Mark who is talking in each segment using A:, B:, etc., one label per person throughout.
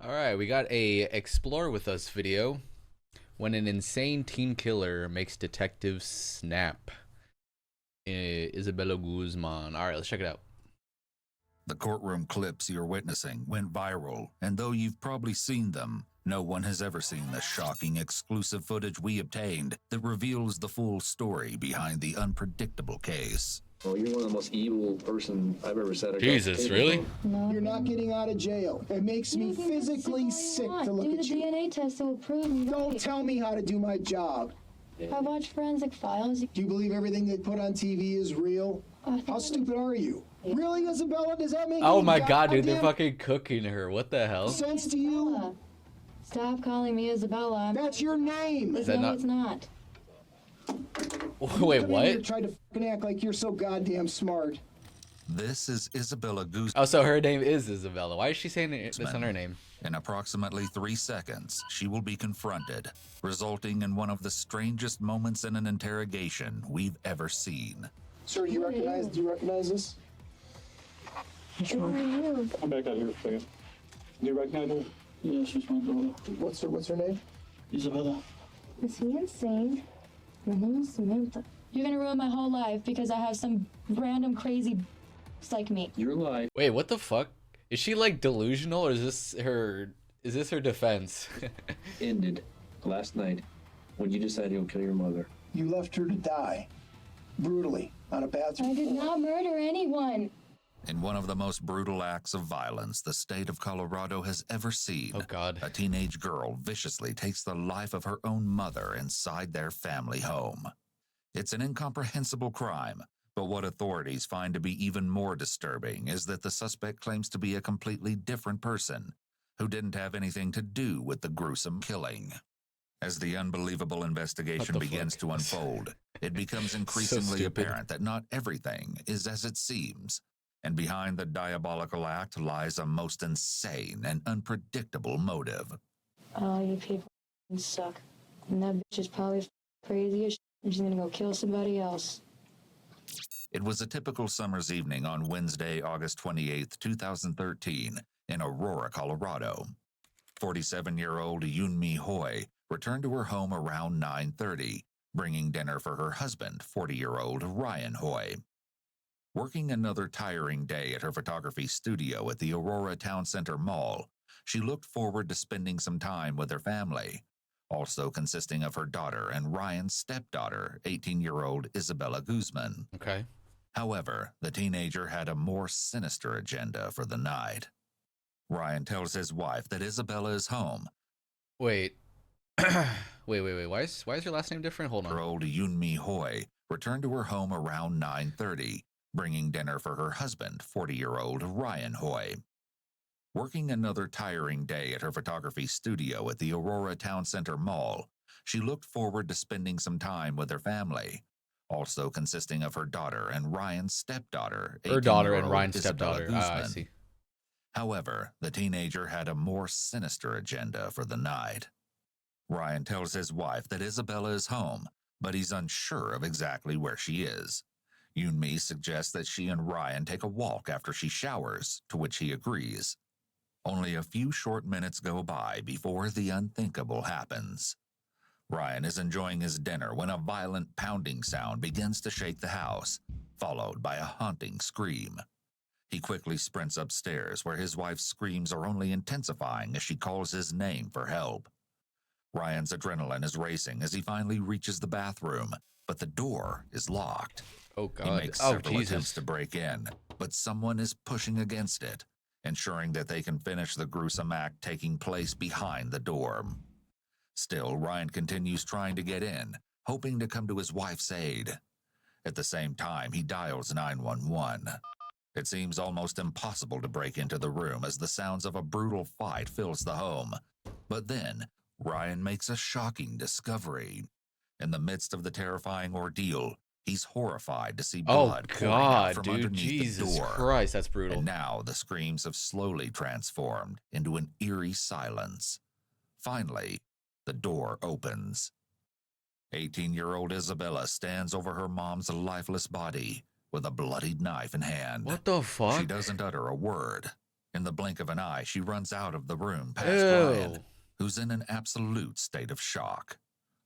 A: All right, we got a Explore With Us video when an insane teen killer makes detectives snap. Isabella Guzman. All right, let's check it out.
B: The courtroom clips you're witnessing went viral, and though you've probably seen them, no one has ever seen the shocking exclusive footage we obtained that reveals the full story behind the unpredictable case.
C: Oh, you're one of the most evil person I've ever said.
A: Jesus, really?
D: No.
E: You're not getting out of jail. It makes me physically sick to look
D: do
E: at
D: the
E: you.
D: DNA test will prove me
E: Don't
D: right.
E: tell me how to do my job.
D: I watch forensic files.
E: Do you believe everything they put on TV is real? How stupid are you? Really, Isabella? Does that make
A: Oh
E: any
A: my god, dude, they're
E: goddamn
A: fucking cooking her. What the hell?
E: sense to you?
D: Isabella. Stop calling me Isabella.
E: That's your name.
A: Is that not-
D: It's not.
A: Wait,
E: Come in here
A: what?
E: and try to fucking act like you're so goddamn smart.
B: This is Isabella Guzman.
A: Oh, so her name is Isabella. Why is she saying this on her name?
B: In approximately 3 seconds, she will be confronted, resulting in one of the strangest moments in an interrogation we've ever seen.
E: Sir, do you recognize this?
D: Who are you?
F: Come back out here a second. Do you recognize her? Yeah, she's my daughter.
E: What's her name?
F: Isabella.
D: Is he insane? My name is Samantha. You're gonna ruin my whole life because I have some random crazy like me.
C: Your life
A: Wait, what the fuck? Is she like delusional or is this her defense?
C: ended last night when you decided to kill your mother.
E: You left her to die. Brutally. On a bathroom
D: I did
E: floor.
D: not murder anyone.
B: In one of the most brutal acts of violence the state of Colorado has ever seen,
A: Oh god.
B: a teenage girl viciously takes the life of her own mother inside their family home. It's an incomprehensible crime, but what authorities find to be even more disturbing is that the suspect claims to be a completely different person who didn't have anything to do with the gruesome killing. As the unbelievable investigation
A: the
B: begins
A: fuck?
B: to unfold, it becomes increasingly
A: stupid.
B: apparent that not everything is as it seems, and behind the diabolical act lies a most insane and unpredictable motive.
D: Oh, you people suck. And that bitch is probably crazy as shit, and she's gonna go kill somebody else.
B: It was a typical summer's evening on Wednesday, August 28, 2013, in Aurora, Colorado. 47-year-old Yunmi Hoy returned to her home around 9:30, bringing dinner for her husband, 40-year-old Ryan Hoy. Working another tiring day at her photography studio at the Aurora Town Center Mall, she looked forward to spending some time with her family, also consisting of her daughter and Ryan's stepdaughter, 18-year-old Isabella Guzman.
A: Okay.
B: However, the teenager had a more sinister agenda for the night. Ryan tells his wife that Isabella is home.
A: Wait. wait. Why is her last name different? Hold on.
B: Old Yunmi Hoy returned to her home around 9:30, bringing dinner for her husband, 40-year-old Ryan Hoy. Working another tiring day at her photography studio at the Aurora Town Center Mall, she looked forward to spending some time with her family, also consisting of her daughter and Ryan's stepdaughter.
A: Her daughter and
B: 18-year-old
A: Ryan's
B: Isabella
A: stepdaughter. Ah, I
B: Guzman.
A: see.
B: However, the teenager had a more sinister agenda for the night. Ryan tells his wife that Isabella is home, but he's unsure of exactly where she is. Yunmi suggests that she and Ryan take a walk after she showers, to which he agrees. Only a few short minutes go by before the unthinkable happens. Ryan is enjoying his dinner when a violent pounding sound begins to shake the house, followed by a haunting scream. He quickly sprints upstairs, where his wife's screams are only intensifying as she calls his name for help. Ryan's adrenaline is racing as he finally reaches the bathroom, but the door is locked.
A: Oh
B: He
A: god.
B: makes
A: Oh
B: several attempts
A: Jesus.
B: to break in, but someone is pushing against it, ensuring that they can finish the gruesome act taking place behind the door. Still, Ryan continues trying to get in, hoping to come to his wife's aid. At the same time, he dials 911. It seems almost impossible to break into the room as the sounds of a brutal fight fills the home. But then, Ryan makes a shocking discovery. In the midst of the terrifying ordeal, he's horrified to see
A: Oh
B: blood pouring out
A: god,
B: from
A: dude.
B: underneath
A: Jesus
B: the door.
A: Christ, that's brutal.
B: And now the screams have slowly transformed into an eerie silence. Finally, the door opens. 18-year-old Isabella stands over her mom's lifeless body with a bloodied knife in hand.
A: What the fuck?
B: She doesn't utter a word, In the blink of an eye, she runs out of the room past
A: Ew.
B: Ryan, who's in an absolute state of shock.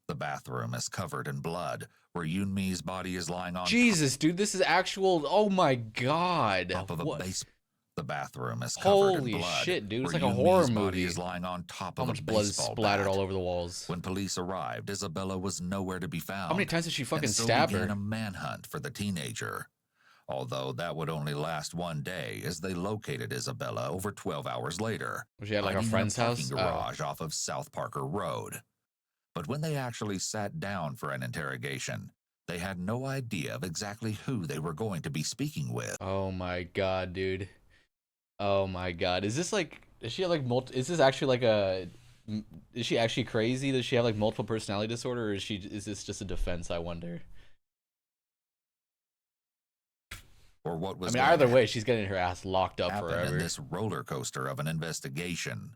B: The bathroom is covered in blood, where Yoonmi's body is lying on
A: Jesus, dude, this is actual. Oh my god.
B: top of a
A: What?
B: base. The bathroom is covered
A: Holy
B: in blood.
A: shit, dude! It's
B: where
A: like a horror
B: Yoonmi's body
A: movie.
B: is lying on top
A: How
B: of
A: much
B: a
A: blood is
B: baseball
A: splattered
B: bat.
A: all over the walls?
B: When police arrived, Isabella was nowhere to be found.
A: How many times did she fucking
B: and so
A: stab
B: began
A: her?
B: a manhunt for the teenager. Although that would only last one day, as they located Isabella over 12 hours later.
A: Was she at like a
B: hiding in
A: friend's house?
B: parking garage off of South Parker Road. But when they actually sat down for an interrogation, they had no idea of exactly who they were going to be speaking with.
A: Oh my god, dude. Oh my god. Is this like? Is she like Is this actually like a? Is she actually crazy? Does she have like multiple personality disorder, or is this just a defense? I wonder.
B: Or what was
A: I mean,
B: going
A: either
B: to
A: way, she's getting her ass locked up
B: happen
A: forever.
B: in this roller coaster of an investigation.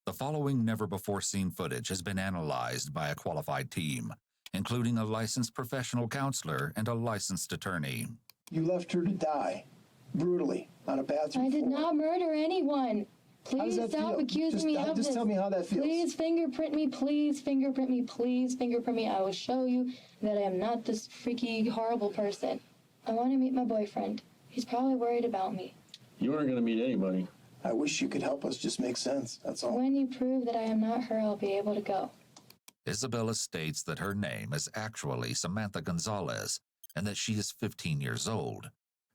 B: The following never-before-seen footage has been analyzed by a qualified team, including a licensed professional counselor and a licensed attorney.
E: You left her to die, brutally, on a bathroom
D: I did
E: floor.
D: not murder anyone.
E: How does
D: Please
E: that
D: stop
E: feel?
D: accusing me of this.
E: Just tell me how that feels.
D: Please fingerprint me. Please fingerprint me. Please fingerprint me. I will show you that I am not this freaky, horrible person. I want to meet my boyfriend. He's probably worried about me.
C: You aren't going to meet anybody.
E: I wish you could help us just make sense, that's all.
D: When you prove that I am not her, I'll be able to go.
B: Isabella states that her name is actually Samantha Gonzalez and that she is 15 years old.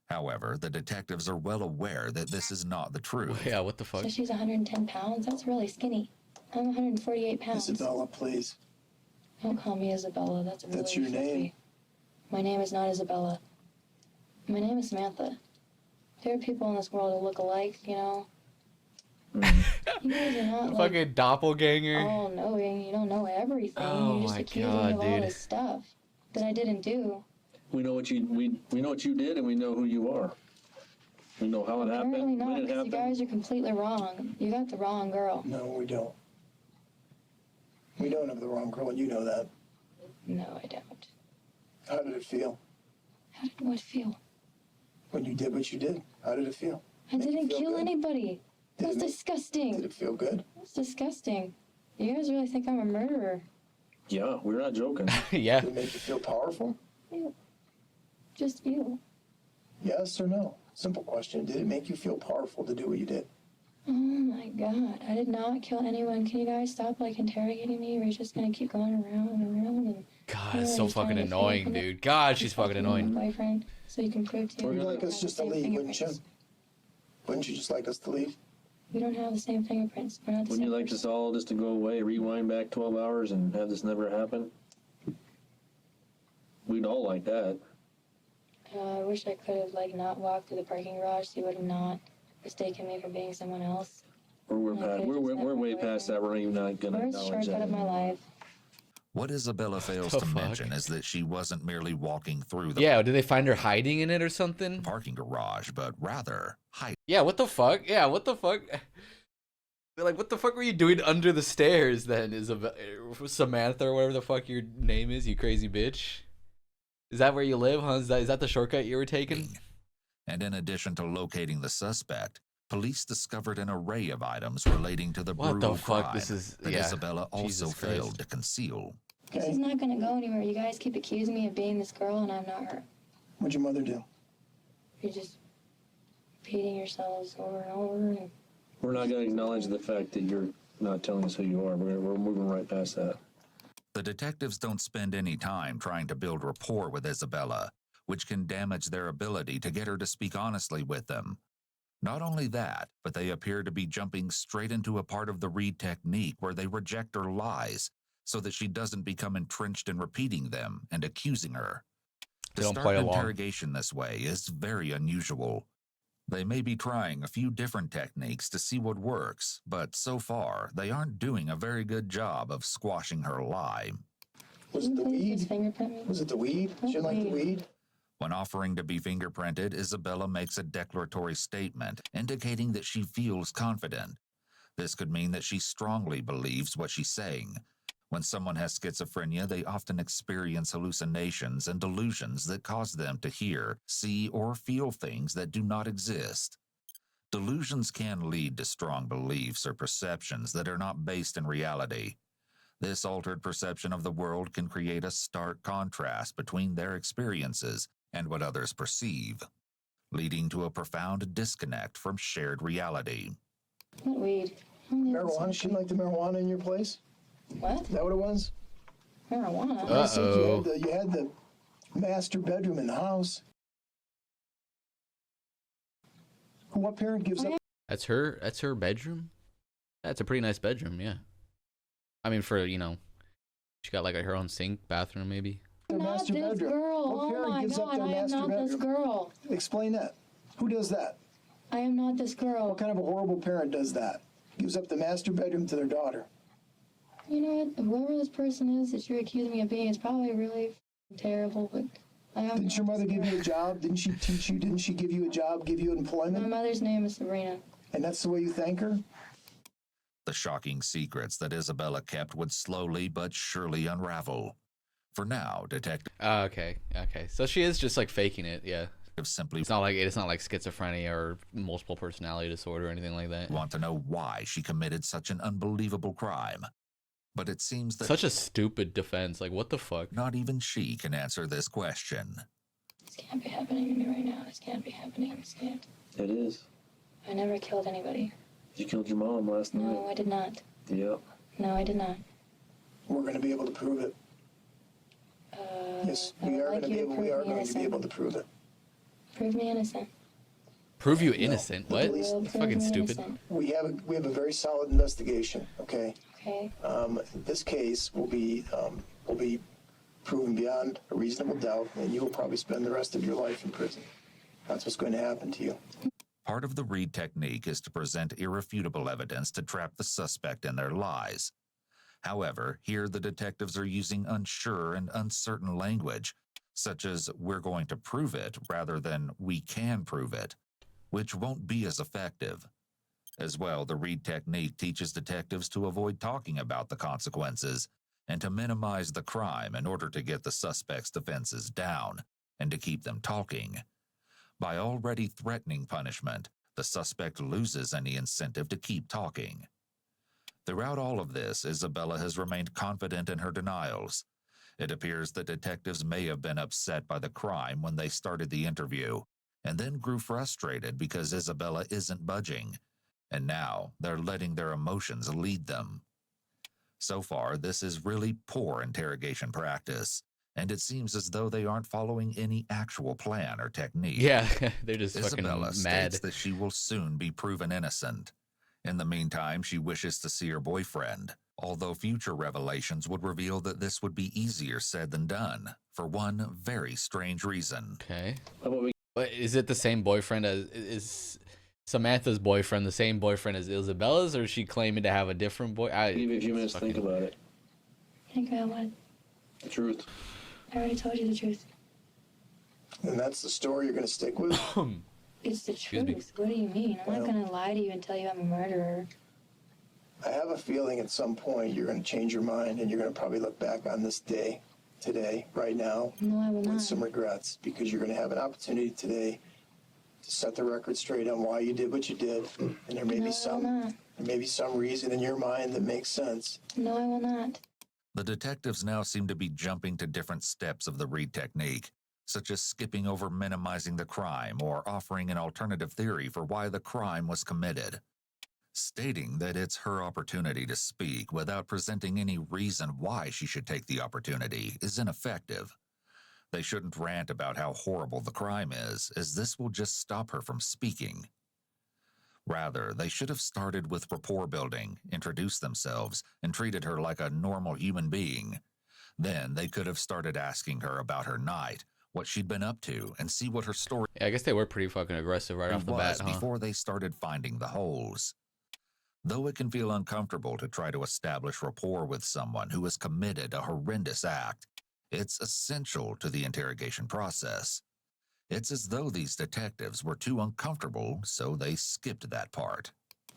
B: However, the detectives are well aware that this is not the truth.
A: Yeah, what the fuck?
D: So she's 110 pounds? That's really skinny. I'm 148 pounds.
E: Isabella, please.
D: Don't call me Isabella. That's really
E: That's your
D: filthy.
E: name.
D: My name is not Isabella. My name is Samantha. There are people in this world who look alike, you know? You guys are not like
A: Fucking doppelganger.
D: all knowing. You don't know everything.
A: Oh
D: You're just
A: my
D: accusing
A: God,
D: me of all
A: dude.
D: this stuff that I didn't do.
C: We know what you we know what you did, and we know who you are. We know how it
D: Apparently
C: happened,
D: not,
C: when it
D: because you
C: happened.
D: guys are completely wrong. You got the wrong girl.
E: No, we don't. We don't have the wrong girl, and you know that.
D: No, I don't.
E: How did it feel?
D: How did what feel?
E: When you did what you did, how did it feel?
D: I
E: Make you
D: didn't
E: feel
D: kill
E: good?
D: anybody.
E: Did
D: That's
E: it make-
D: disgusting.
E: Did it feel good?
D: That's disgusting. You guys really think I'm a murderer?
C: Yeah, we're not joking.
A: Yeah.
E: Did it make you feel powerful?
D: You. Just you.
E: Yes or no? Simple question. Did it make you feel powerful to do what you did?
D: Oh my god, I did not kill anyone. Can you guys stop like interrogating me? We're just gonna keep going around and around and
A: God,
D: Yeah,
A: it's so
D: he's trying
A: fucking
D: to
A: annoying,
D: fake it.
A: dude. God, she's fucking
D: fucking
A: annoying.
D: boyfriend, so you can prove to
E: Would
D: me
E: you
D: we
E: like
D: don't
E: us
D: have
E: just
D: the
E: to
D: same
E: leave, wouldn't you?
D: fingerprints.
E: Wouldn't you just like us to leave?
D: We don't have the same fingerprints. We're not the
C: Wouldn't
D: same
C: you like
D: person.
C: this all just to go away, rewind back 12 hours, and have this never happen? We'd all like that.
D: I wish I could have like not walked through the parking garage, so you would have not mistaken me for being someone else.
C: We're
D: Okay, just
C: we're
D: have
C: way
D: my
C: past that. We're even not gonna
D: Where's the
C: acknowledge
D: shortcut
C: that.
D: of my life?
B: What Isabella fails
A: The
B: to
A: fuck?
B: mention is that she wasn't merely walking through the
A: Yeah, did they find her hiding in it or something?
B: parking garage, but rather hiding.
A: Yeah, what the fuck? Yeah, what the fuck? They're like, what the fuck were you doing under the stairs then, Samantha or whatever the fuck your name is, you crazy bitch? Is that where you live, huh? Is that the shortcut you were taking?
B: And in addition to locating the suspect, police discovered an array of items relating to the
A: What the
B: brutal
A: fuck?
B: crime
A: This is-
B: that
A: yeah.
B: Isabella also
A: Jesus
B: failed
A: Christ.
B: to conceal.
D: This is
E: Okay.
D: not gonna go anywhere. You guys keep accusing me of being this girl, and I'm not her.
E: What'd your mother do?
D: You're just repeating yourselves over and over. And
C: We're not gonna acknowledge the fact that you're not telling us who you are. We're moving right past that.
B: The detectives don't spend any time trying to build rapport with Isabella, which can damage their ability to get her to speak honestly with them. Not only that, but they appear to be jumping straight into a part of the Reed technique where they reject her lies so that she doesn't become entrenched in repeating them and accusing her.
A: They
B: To
A: don't
B: start
A: play
B: an
A: along.
B: interrogation this way is very unusual. They may be trying a few different techniques to see what works, but so far, they aren't doing a very good job of squashing her lie.
E: Was
D: can
E: it
D: you
E: the
D: please
E: weed?
D: just fingerprint me?
E: Was it the weed? Did you like the weed?
B: When offering to be fingerprinted, Isabella makes a declaratory statement indicating that she feels confident. This could mean that she strongly believes what she's saying. When someone has schizophrenia, they often experience hallucinations and delusions that cause them to hear, see, or feel things that do not exist. Delusions can lead to strong beliefs or perceptions that are not based in reality. This altered perception of the world can create a stark contrast between their experiences and what others perceive, leading to a profound disconnect from shared reality.
D: What weed?
E: Marijuana? She like the marijuana in your place?
D: What?
E: Is that what it was?
D: Marijuana?
E: I said
A: Uh-oh.
E: you had the master bedroom in the house. What parent gives up?
A: That's her bedroom? That's a pretty nice bedroom, yeah. I mean, for, you know, she got like her own sink, bathroom maybe.
E: Their
D: Not
E: master
D: this
E: bedroom.
D: girl.
E: What
D: Oh
E: parent
D: my
E: gives up
D: God,
E: their
D: I am
E: master
D: not this
E: bedroom?
D: girl.
E: Explain that. Who does that?
D: I am not this girl.
E: What kind of a horrible parent does that? Gives up the master bedroom to their daughter.
D: You know what? Whoever this person is that you're accusing me of being is probably really terrible, but I am.
E: Didn't your mother give you a job? Didn't she teach you? Didn't she give you a job, give you
D: My
E: employment?
D: mother's name is Sabrina.
E: And that's the way you thank her?
B: The shocking secrets that Isabella kept would slowly but surely unravel. For now, detectives
A: Oh, okay. So she is just like faking it, yeah.
B: simply
A: It's not like schizophrenia or multiple personality disorder or anything like that.
B: want to know why she committed such an unbelievable crime. But it seems that
A: Such a stupid defense. Like, what the fuck?
B: not even she can answer this question.
D: This can't be happening to me right now. This can't be happening. This can't.
C: It is.
D: I never killed anybody.
C: You killed your mom last night.
D: No, I did not.
C: Yep.
D: No, I did not.
E: We're going to be able to prove it. Yes,
D: I
E: we
D: would
E: are
D: like
E: going to be
D: you to
E: able.
D: prove
E: We are
D: me
E: going to be
D: innocent.
E: able to prove it.
D: Prove me innocent.
A: Prove you innocent?
E: the
A: What?
E: police-
D: Will
A: That's
D: prove
A: fucking
D: me
A: stupid.
D: innocent.
E: We have a very solid investigation. Okay.
D: Okay.
E: This case will be proven beyond a reasonable doubt, and you will probably spend the rest of your life in prison. That's what's going to happen to you.
B: Part of the Reed technique is to present irrefutable evidence to trap the suspect in their lies. However, here the detectives are using unsure and uncertain language, such as "we're going to prove it" rather than "we can prove it," which won't be as effective. As well, the Reed technique teaches detectives to avoid talking about the consequences and to minimize the crime in order to get the suspect's defenses down and to keep them talking. By already threatening punishment, the suspect loses any incentive to keep talking. Throughout all of this, Isabella has remained confident in her denials. It appears that detectives may have been upset by the crime when they started the interview, and then grew frustrated because Isabella isn't budging, and now they're letting their emotions lead them. So far, this is really poor interrogation practice, and it seems as though they aren't following any actual plan or technique.
A: Yeah, they're just
B: Isabella
A: fucking mad.
B: states that she will soon be proven innocent. In the meantime, she wishes to see her boyfriend, although future revelations would reveal that this would be easier said than done, for one very strange reason.
A: Okay.
C: How about we
A: But is it the same boyfriend as is Samantha's boyfriend the same boyfriend as Isabella's, or is she claiming to have a different boy?
C: give you a few minutes to think about it?
D: Think about what?
C: The truth.
D: I already told you the truth.
E: And that's the story you're going to stick with.
D: It's the
A: Excuse me.
D: truth. What do you mean? I'm not going to lie to you and tell you I'm a murderer.
E: I have a feeling at some point you're going to change your mind, and you're going to probably look back on this day, today, right now,
D: No, I will
E: with
D: not.
E: some regrets, because you're going to have an opportunity today to set the record straight on why you did what you did, and there may
D: No,
E: be
D: I will not.
E: some reason in your mind that makes sense.
D: No, I will not.
B: The detectives now seem to be jumping to different steps of the Reed technique, such as skipping over minimizing the crime or offering an alternative theory for why the crime was committed. Stating that it's her opportunity to speak without presenting any reason why she should take the opportunity is ineffective. They shouldn't rant about how horrible the crime is, as this will just stop her from speaking. Rather, they should have started with rapport building, introduced themselves, and treated her like a normal human being. Then they could have started asking her about her night, what she'd been up to, and see what her story
A: Yeah, I guess they were pretty fucking aggressive right off the bat,
B: was
A: huh?
B: before they started finding the holes. Though it can feel uncomfortable to try to establish rapport with someone who has committed a horrendous act, it's essential to the interrogation process. It's as though these detectives were too uncomfortable, so they skipped that part.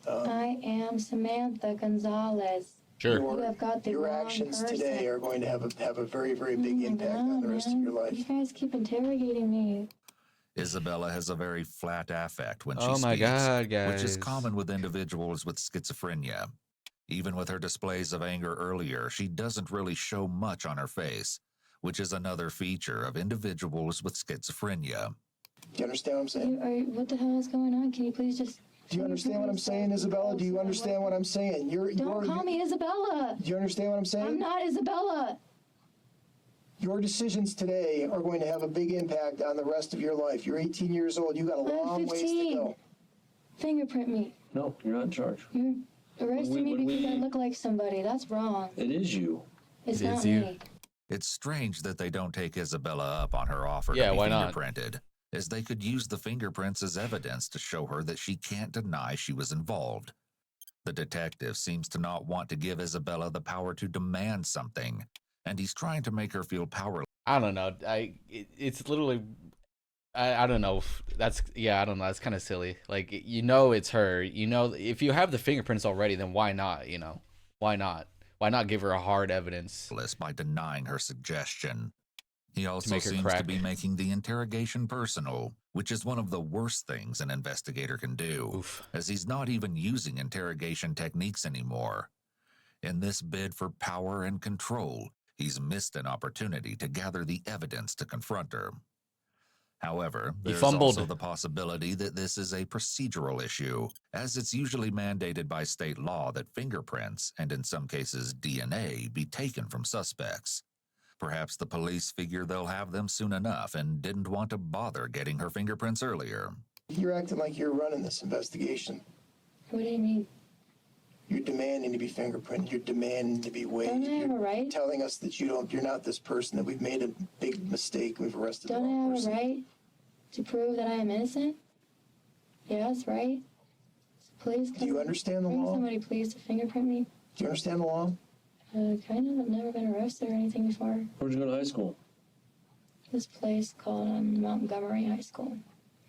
D: I am Samantha Gonzalez.
A: Sure.
D: You have got the
E: Your
D: wrong
E: actions
D: person.
E: today are going to have a very, very big
D: Oh my
E: impact on
D: God,
E: the rest
D: man.
E: of your life.
D: You guys keep interrogating me.
B: Isabella has a very flat affect when she
A: Oh
B: speaks,
A: my God, guys.
B: which is common with individuals with schizophrenia. Even with her displays of anger earlier, she doesn't really show much on her face, which is another feature of individuals with schizophrenia.
E: Do you understand what I'm saying?
D: What the hell is going on? Can you please just...
E: Do you understand what I'm saying, Isabella? Do you understand what I'm saying?
D: Don't call me Isabella.
E: Do you understand what I'm saying?
D: I'm not Isabella.
E: Your decisions today are going to have a big impact on the rest of your life. You're 18 years old. You got a long ways to
D: 15.
E: go.
D: Fingerprint me.
C: No, you're not in charge.
D: You're arresting me
C: What do we
D: because I
C: mean?
D: look like somebody. That's wrong.
C: It is you.
D: It's
A: It
D: not
A: is you.
D: me.
B: It's strange that they don't take Isabella up on her offer
A: Yeah,
B: to be
A: why not?
B: fingerprinted, as they could use the fingerprints as evidence to show her that she can't deny she was involved. The detective seems to not want to give Isabella the power to demand something, and he's trying to make her feel powerless.
A: I don't know. It's literally, I don't know. That's, yeah, I don't know. That's kind of silly. Like, you know, it's her. You know, if you have the fingerprints already, then why not? You know, why not? Why not give her a hard evidence?
B: By denying her suggestion. He also
A: make her
B: seems
A: crack.
B: to be making the interrogation personal, which is one of the worst things an investigator can do,
A: Oof.
B: as he's not even using interrogation techniques anymore. In this bid for power and control, he's missed an opportunity to gather the evidence to confront her. However,
A: He
B: there's
A: fumbled.
B: also the possibility that this is a procedural issue, as it's usually mandated by state law that fingerprints, and in some cases DNA, be taken from suspects. Perhaps the police figure they'll have them soon enough and didn't want to bother getting her fingerprints earlier.
E: You're acting like you're running this investigation.
D: What do you mean?
E: You're demanding to be fingerprinted. You're demanding to be weighed.
D: Don't I have a
E: You're
D: right?
E: telling us that you're not this person, that we've made a big mistake, we've arrested the
D: Don't
E: wrong
D: I have
E: person.
D: a right to prove that I am innocent? Yes, right? So please
E: Do you understand the
D: bring
E: law?
D: somebody please to fingerprint me.
E: Do you understand the law?
D: Kind of. I've never been arrested or anything before.
C: Where'd you go to high school?
D: This place called Montgomery High School,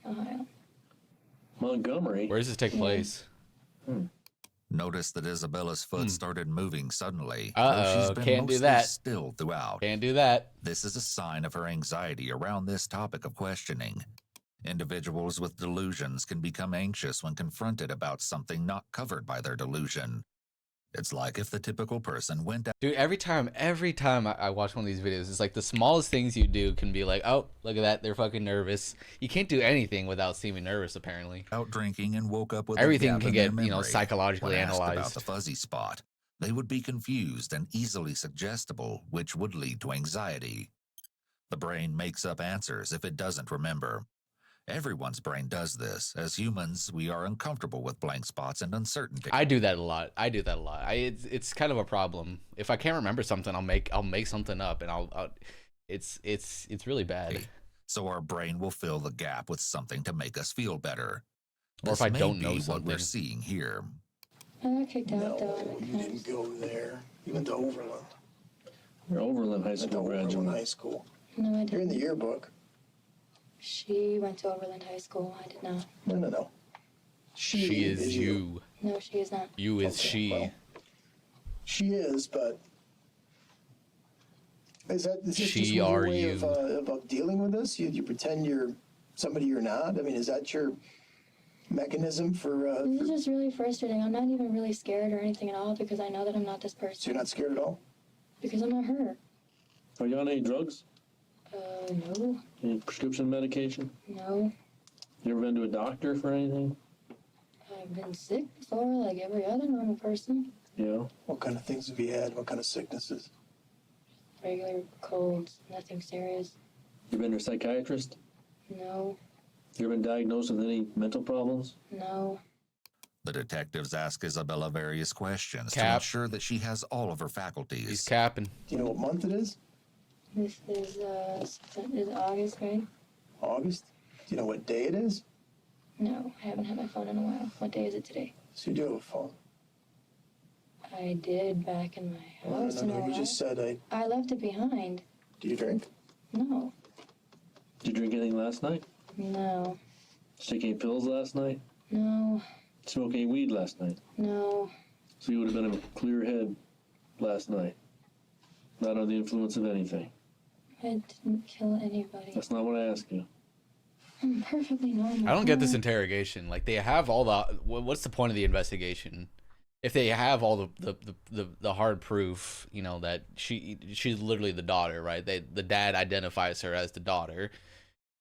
D: Ohio.
C: Montgomery.
A: Where does this take place?
B: Notice that Isabella's foot started moving suddenly, though
A: Uh-oh,
B: she's been
A: can't do
B: mostly
A: that.
B: still throughout.
A: Can't do that.
B: This is a sign of her anxiety around this topic of questioning. Individuals with delusions can become anxious when confronted about something not covered by their delusion. It's like if the typical person went
A: Dude, every time I watch one of these videos, it's like the smallest things you do can be like, oh, look at that, they're fucking nervous. You can't do anything without seeming nervous, apparently.
B: out drinking and woke up with
A: Everything
B: a gap
A: can
B: in
A: get,
B: their
A: you know,
B: memory.
A: psychologically
B: When asked
A: analyzed.
B: about the fuzzy spot, they would be confused and easily suggestible, which would lead to anxiety. The brain makes up answers if it doesn't remember. Everyone's brain does this. As humans, we are uncomfortable with blank spots and uncertainty.
A: I do that a lot. It's kind of a problem. If I can't remember something, I'll make something up, and it's really bad.
B: So our brain will fill the gap with something to make us feel better.
A: Or if
B: This
A: I
B: may
A: don't know
B: be what we're
A: something.
B: seeing here.
D: I got kicked out
E: No,
D: though.
E: you didn't go there. You went to Overland.
C: You're Overland High
E: You went to
C: School
E: Overland
C: graduate.
E: High School.
D: No, I
E: You're in the
D: didn't.
E: yearbook.
D: She went to Overland High School. I did not.
E: No.
A: She is you.
D: No, she is not.
A: You is
E: Okay,
A: she.
E: well, she is, but is this
A: She
E: just your
A: are
E: way
A: you.
E: of dealing with this? You pretend you're somebody you're not? I mean, is that your mechanism for
D: This is just really frustrating. I'm not even really scared or anything at all because I know that I'm not this
E: so you're
D: person.
E: not scared at all?
D: Because I'm not her.
C: Are you on any drugs?
D: No.
C: Any prescription medication?
D: No.
C: You ever been to a doctor for anything?
D: I've been sick before, like every other normal person.
C: Yeah.
E: What kind of things have you had? What kind of sicknesses?
D: Regular colds, nothing serious.
C: You been to a psychiatrist?
D: No.
C: You ever been diagnosed with any mental problems?
D: No.
B: The detectives ask Isabella various questions to
A: Cap.
B: ensure that she has all of her faculties.
A: He's capping.
E: Do you know what month it is?
D: This is August, right?
E: August? Do you know what day it is?
D: No, I haven't had my phone in a while. What day is it today?
E: So you do have a phone.
D: I did back in my
E: No,
D: house in a
E: you
D: while.
E: just said
D: I left it behind.
E: do you drink?
D: No.
C: Did you drink anything last night?
D: No.
C: Take any pills last night?
D: No.
C: Smoke any weed last night?
D: No.
C: So you would have been in a clear head last night. Not under the influence of anything.
D: I didn't kill anybody.
C: That's not what I asked you.
D: I'm perfectly normal.
A: I don't get this interrogation. Like, they have all the. What's the point of the investigation? If they have all the hard proof, you know, that she's literally the daughter, right? The dad identifies her as the daughter.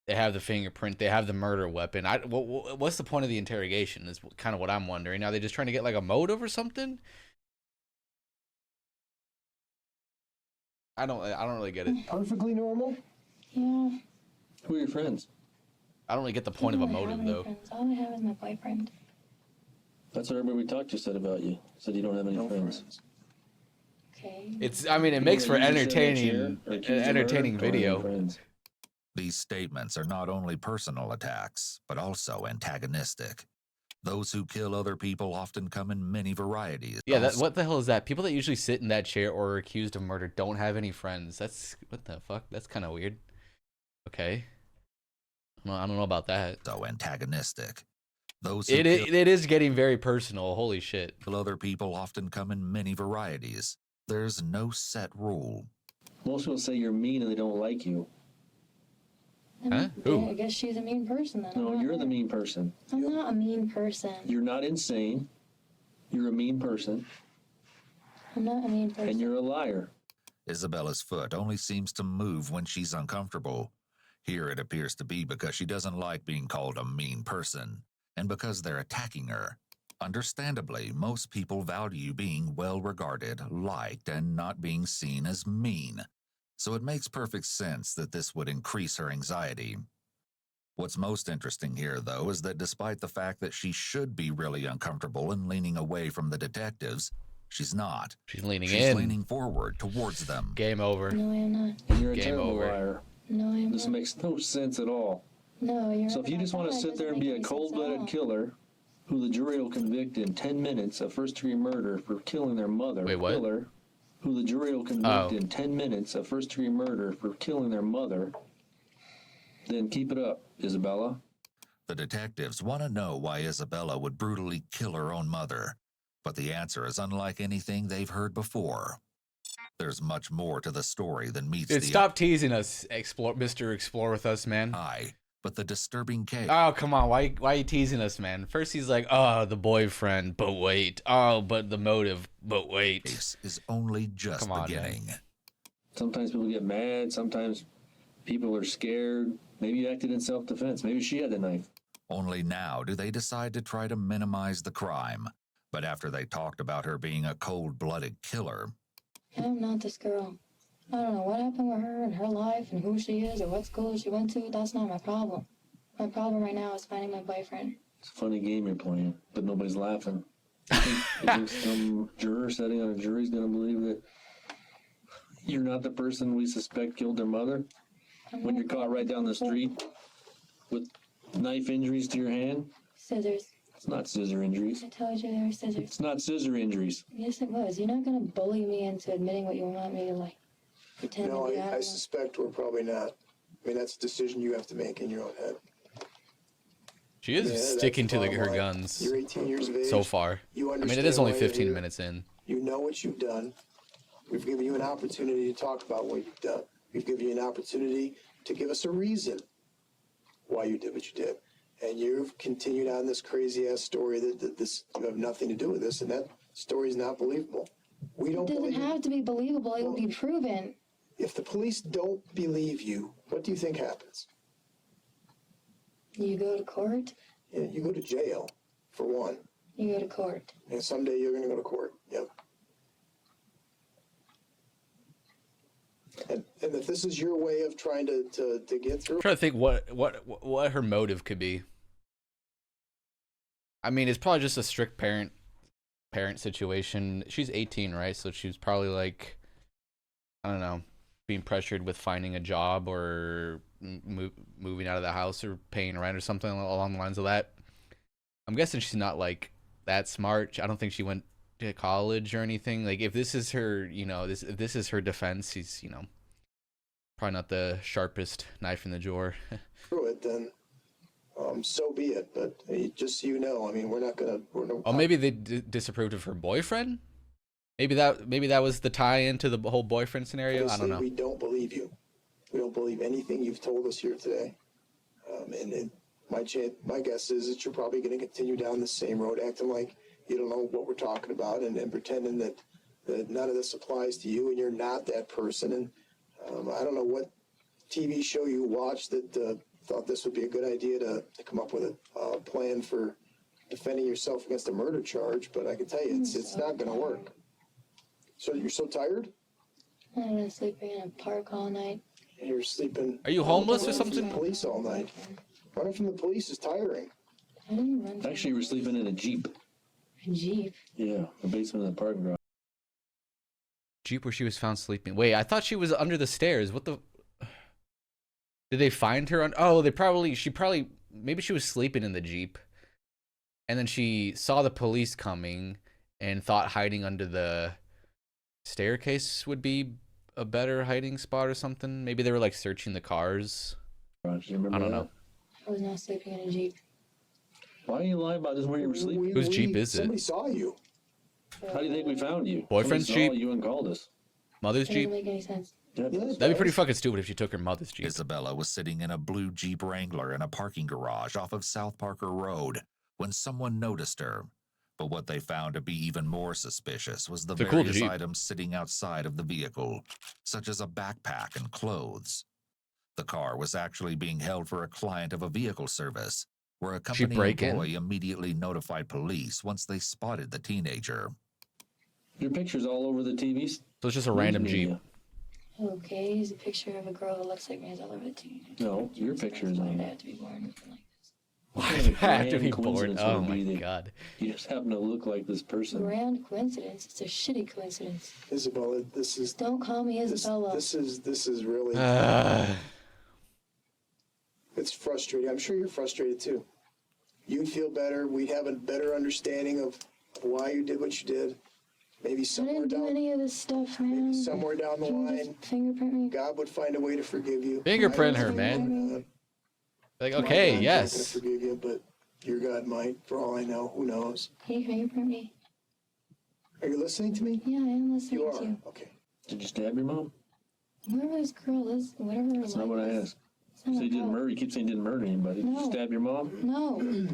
A: They have the fingerprint. They have the murder weapon. What's the point of the interrogation? Is kind of what I'm wondering. Are they just trying to get like a motive or something? I don't really get it.
E: Perfectly normal?
D: Yeah.
C: Who are your friends?
A: I don't really get the point of a
D: I don't
A: motive
D: have any
A: though.
D: friends. All I have is my boyfriend.
C: That's what everybody we talked to said about you. Said you don't have any
E: No
C: friends.
E: friends.
D: Okay.
A: It's. I mean, it makes for
C: You either sit in a chair
A: entertaining,
C: or accuse of
A: entertaining
C: murder or any
A: video.
C: friends.
B: These statements are not only personal attacks, but also antagonistic. Those who kill other people often come in many varieties.
A: Yeah, what the hell is that? People that usually sit in that chair or are accused of murder don't have any friends. That's what the fuck. That's kind of weird. Okay. I don't know about that.
B: So antagonistic. Those who
A: It is getting very personal. Holy shit.
B: kill other people often come in many varieties. There's no set rule.
C: Most people say you're mean and they don't like you.
A: Huh? Who?
D: I guess she's a mean person then.
C: No,
D: I'm not
C: you're
D: her.
C: the mean person.
D: I'm not a mean person.
C: You're not insane. You're a mean person.
D: I'm not a mean person.
C: And you're a liar.
B: Isabella's foot only seems to move when she's uncomfortable. Here it appears to be because she doesn't like being called a mean person, and because they're attacking her. Understandably, most people value being well regarded, liked, and not being seen as mean. So it makes perfect sense that this would increase her anxiety. What's most interesting here, though, is that despite the fact that she should be really uncomfortable and leaning away from the detectives, she's not.
A: She's leaning
B: She's
A: in.
B: leaning forward towards them.
A: Game over.
D: No, I am not.
C: And you're a
A: Game
C: terrible
A: over.
C: liar.
D: No, I am
C: This
D: not.
C: makes no sense at all.
D: No, you're
C: So
D: right
C: if you
D: about
C: just want to
D: that. It
C: sit there and
D: doesn't
C: be
D: make
C: a
D: any sense at
C: cold-blooded
D: all.
C: killer who the jury will convict in 10 minutes of first-degree murder for killing their mother.
A: Wait, what?
C: Killer who the jury will convict
A: Oh.
C: in 10 minutes of first-degree murder for killing their mother, then keep it up, Isabella.
B: The detectives want to know why Isabella would brutally kill her own mother, but the answer is unlike anything they've heard before. There's much more to the story than meets
A: Dude,
B: the
A: stop teasing us, Mr. Explore with us, man.
B: eye, but the disturbing case
A: Oh, come on. Why are you teasing us, man? First he's like, oh, the boyfriend, but wait. Oh, but the motive, but wait.
B: is only just
A: Come on,
B: beginning.
C: Sometimes people get mad. Sometimes people are scared. Maybe you acted in self-defense. Maybe she had the knife.
B: Only now do they decide to try to minimize the crime. But after they talked about her being a cold-blooded killer,
D: I'm not this girl. I don't know what happened with her and her life and who she is or what school she went to. That's not my problem. My problem right now is finding my boyfriend.
C: It's a funny game you're playing, but nobody's laughing. You think some juror sitting on a jury is going to believe that you're not the person we suspect killed their mother? When you're caught right down the street with knife injuries to your hand?
D: Scissors.
C: It's not scissor injuries.
D: I told you they were scissors.
C: It's not scissor injuries.
D: Yes, it was. You're not gonna bully me into admitting what you want me to like. Pretend
E: No,
D: to be. I
E: I
D: don't know.
E: suspect we're probably not. I mean, that's a decision you have to make in your own head.
A: She is
E: Yeah, that's
A: sticking to
E: the bottom
A: her
E: line.
A: guns
E: You're 18 years of age.
A: so far.
E: You
A: I mean, it
E: understand
A: is only
E: why you're
A: 15
E: here.
A: minutes in.
E: You know what you've done. We've given you an opportunity to talk about what you've done. We've given you an opportunity to give us a reason why you did what you did. And you've continued on this crazy-ass story that this you have nothing to do with this, and that story is not believable. We
D: It
E: don't
D: doesn't
E: believe
D: have to be believable. It will be proven.
E: If the police don't believe you, what do you think happens?
D: You go to court.
E: Yeah, you go to jail, for one.
D: You go to court.
E: And someday you're going to go to court. Yep. And if this is your way of trying to get through,
A: I'm trying to think what her motive could be. I mean, it's probably just a strict parent situation. She's 18, right? So she's probably like, I don't know, being pressured with finding a job or moving out of the house or paying rent or something along the lines of that. I'm guessing she's not like that smart. I don't think she went to college or anything. Like, if this is her, if this is her defense, she's, probably not the sharpest knife in the drawer.
E: through it, then so be it. But just so you know, I mean, we're no.
A: Oh, maybe they disapproved of her boyfriend. Maybe that was the tie-in to the whole boyfriend scenario. I don't know.
E: We don't believe you. We don't believe anything you've told us here today. And my guess is that you're probably going to continue down the same road, acting like you don't know what we're talking about, and pretending that none of this applies to you, and you're not that person. And I don't know what TV show you watched that thought this would be a good idea to come up with a plan for defending yourself against a murder charge, but I can tell you it's not going to work. So you're so tired?
D: I've been sleeping in a park all night.
E: You're sleeping.
A: Are you homeless or
E: running from
A: something?
E: the police all night. Running from the police is tiring.
D: I didn't run. from
C: Actually, you were sleeping in a Jeep.
D: a Jeep.
C: Yeah, the basement of the parking garage.
A: Jeep where she was found sleeping. Wait, I thought she was under the stairs. What the? Did they find her on? Oh, maybe she was sleeping in the Jeep, and then she saw the police coming and thought hiding under the staircase would be a better hiding spot or something. Maybe they were like searching the cars.
C: Do you remember
A: I don't
C: that?
A: know.
D: I was not sleeping in a Jeep.
C: Why are you lying about this where you were sleeping?
A: Whose Jeep is it?
E: Somebody saw you.
C: How do you think we found you?
A: Boyfriend's
C: Somebody saw
A: Jeep?
C: you and called us.
A: Mother's
D: It
A: Jeep?
D: doesn't make any sense.
C: Yeah,
A: That'd be pretty fucking stupid if she took her mother's Jeep.
B: Isabella was sitting in a blue Jeep Wrangler in a parking garage off of South Parker Road when someone noticed her. But what they found to be even more suspicious was the
A: It's a cool
B: various
A: Jeep.
B: items sitting outside of the vehicle, such as a backpack and clothes. The car was actually being held for a client of a vehicle service, where a company
A: break in?
B: employee immediately notified police once they spotted the teenager.
C: Your picture's all over the TV.
A: So it's just a random Jeep.
D: Okay, here's a picture of a girl that looks like me as all over the TV.
C: No, your picture is
D: Why
C: on
D: did I
C: it.
D: have to be born looking like this?
A: Why
C: kind
A: do
C: of
A: I have to
C: grand
A: be bored?
C: coincidence
A: Oh
C: would
A: my
C: it be that
A: god.
C: You just happen to look like this person.
D: Grand coincidence. It's a shitty coincidence.
E: Isabella, this is
D: Don't call me Isabella.
E: this is really it's frustrating. I'm sure you're frustrated too. You'd feel better. We'd have a better understanding of why you did what you did. Maybe
D: I
E: somewhere
D: didn't do
E: down
D: any of this stuff, man.
E: somewhere down the
D: Can you
E: line,
D: just fingerprint me?
E: God would find a way to forgive you.
A: Fingerprint her,
E: I-
A: man. Like,
E: my
A: okay,
E: God's
A: yes.
E: not gonna forgive you, but your God might. For all I know, who knows?
D: Can you fingerprint me?
E: Are you listening to me?
D: Yeah, I am listening
E: You
D: to
E: are.
D: you.
E: Okay.
C: Did you stab your mom?
D: Whoever this girl is, whatever her
C: That's not
D: life
C: what I
D: is,
C: asked.
D: it's
C: You
D: not
C: say you didn't
D: about-
C: murder. You keep saying you didn't murder anybody. Did you
D: No.
C: stab your mom?
D: No.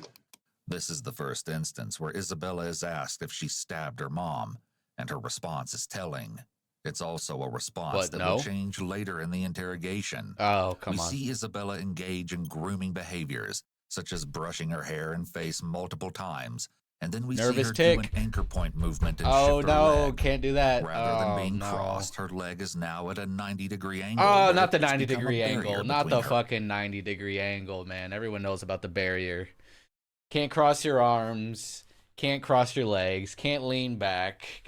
B: This is the first instance where Isabella is asked if she stabbed her mom, and her response is telling. It's also a response
A: What,
B: that
A: no?
B: will change later in the interrogation.
A: Oh, come
B: we
A: on.
B: see Isabella engage in grooming behaviors, such as brushing her hair and face multiple times, and then we
A: Nervous
B: see her
A: tick.
B: do an anchor point movement and
A: Oh
B: shift her
A: no,
B: leg.
A: can't do that.
B: Rather than
A: Oh,
B: being
A: no.
B: crossed, her leg is now at a 90-degree angle.
A: Oh,
B: where
A: not the
B: it's
A: 90-degree
B: become a barrier
A: angle. Not
B: between
A: the
B: her.
A: fucking 90-degree angle, man. Everyone knows about the barrier. Can't cross your arms. Can't cross your legs. Can't lean back.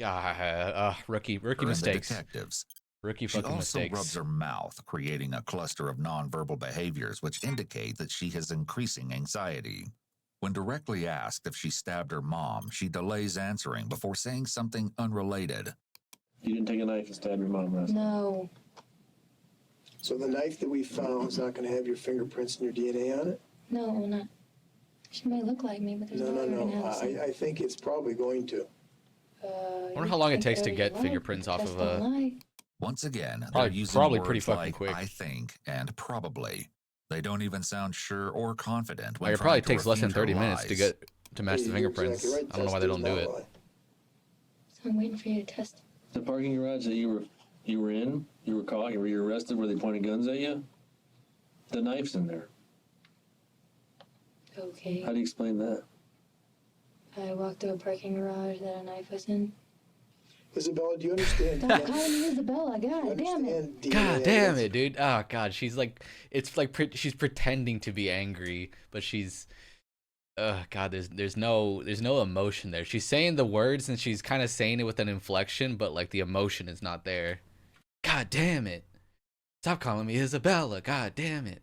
A: Rookie
B: Her and the
A: mistakes.
B: detectives.
A: Rookie
B: She
A: fucking
B: also
A: mistakes.
B: rubs her mouth, creating a cluster of nonverbal behaviors which indicate that she has increasing anxiety. When directly asked if she stabbed her mom, she delays answering before saying something unrelated.
C: You didn't take a knife and stab your mom last night.
D: No.
E: So the knife that we found is not going to have your fingerprints and your DNA on it?
D: No, it will not. She may look like me, but there's
E: No,
D: no way we're
E: no,
D: gonna
E: no.
D: have the same.
E: I think it's probably going to.
A: I wonder how long it takes to get fingerprints off of a.
B: Once again,
A: Probably-
B: they're using
A: probably
B: words
A: pretty fucking
B: like
A: quick.
B: I think and probably. They don't even sound sure or confident when
A: Like, it
B: trying
A: probably
B: to
A: takes less than
B: refute her
A: 30 minutes to
B: lies.
A: get to match the
E: You're
A: fingerprints.
E: exactly right.
A: I don't know why they don't do
E: Test
A: it.
E: does not lie.
D: So I'm waiting for you to test.
C: The parking garage that you were in, you were caught, were you arrested where they pointed guns at you? The knife's in there.
D: Okay.
C: How do you explain that?
D: I walked through a parking garage that a knife was in.
E: Isabella, do you understand?
D: Stop calling me Isabella.
E: Do you
D: God damn it.
E: understand DNA
A: God damn
E: evidence?
A: it, dude. Oh god, she's like, it's like she's pretending to be angry, but she's, god, there's no emotion there. She's saying the words and she's kind of saying it with an inflection, but like the emotion is not there. God damn it. Stop calling me Isabella. God damn it.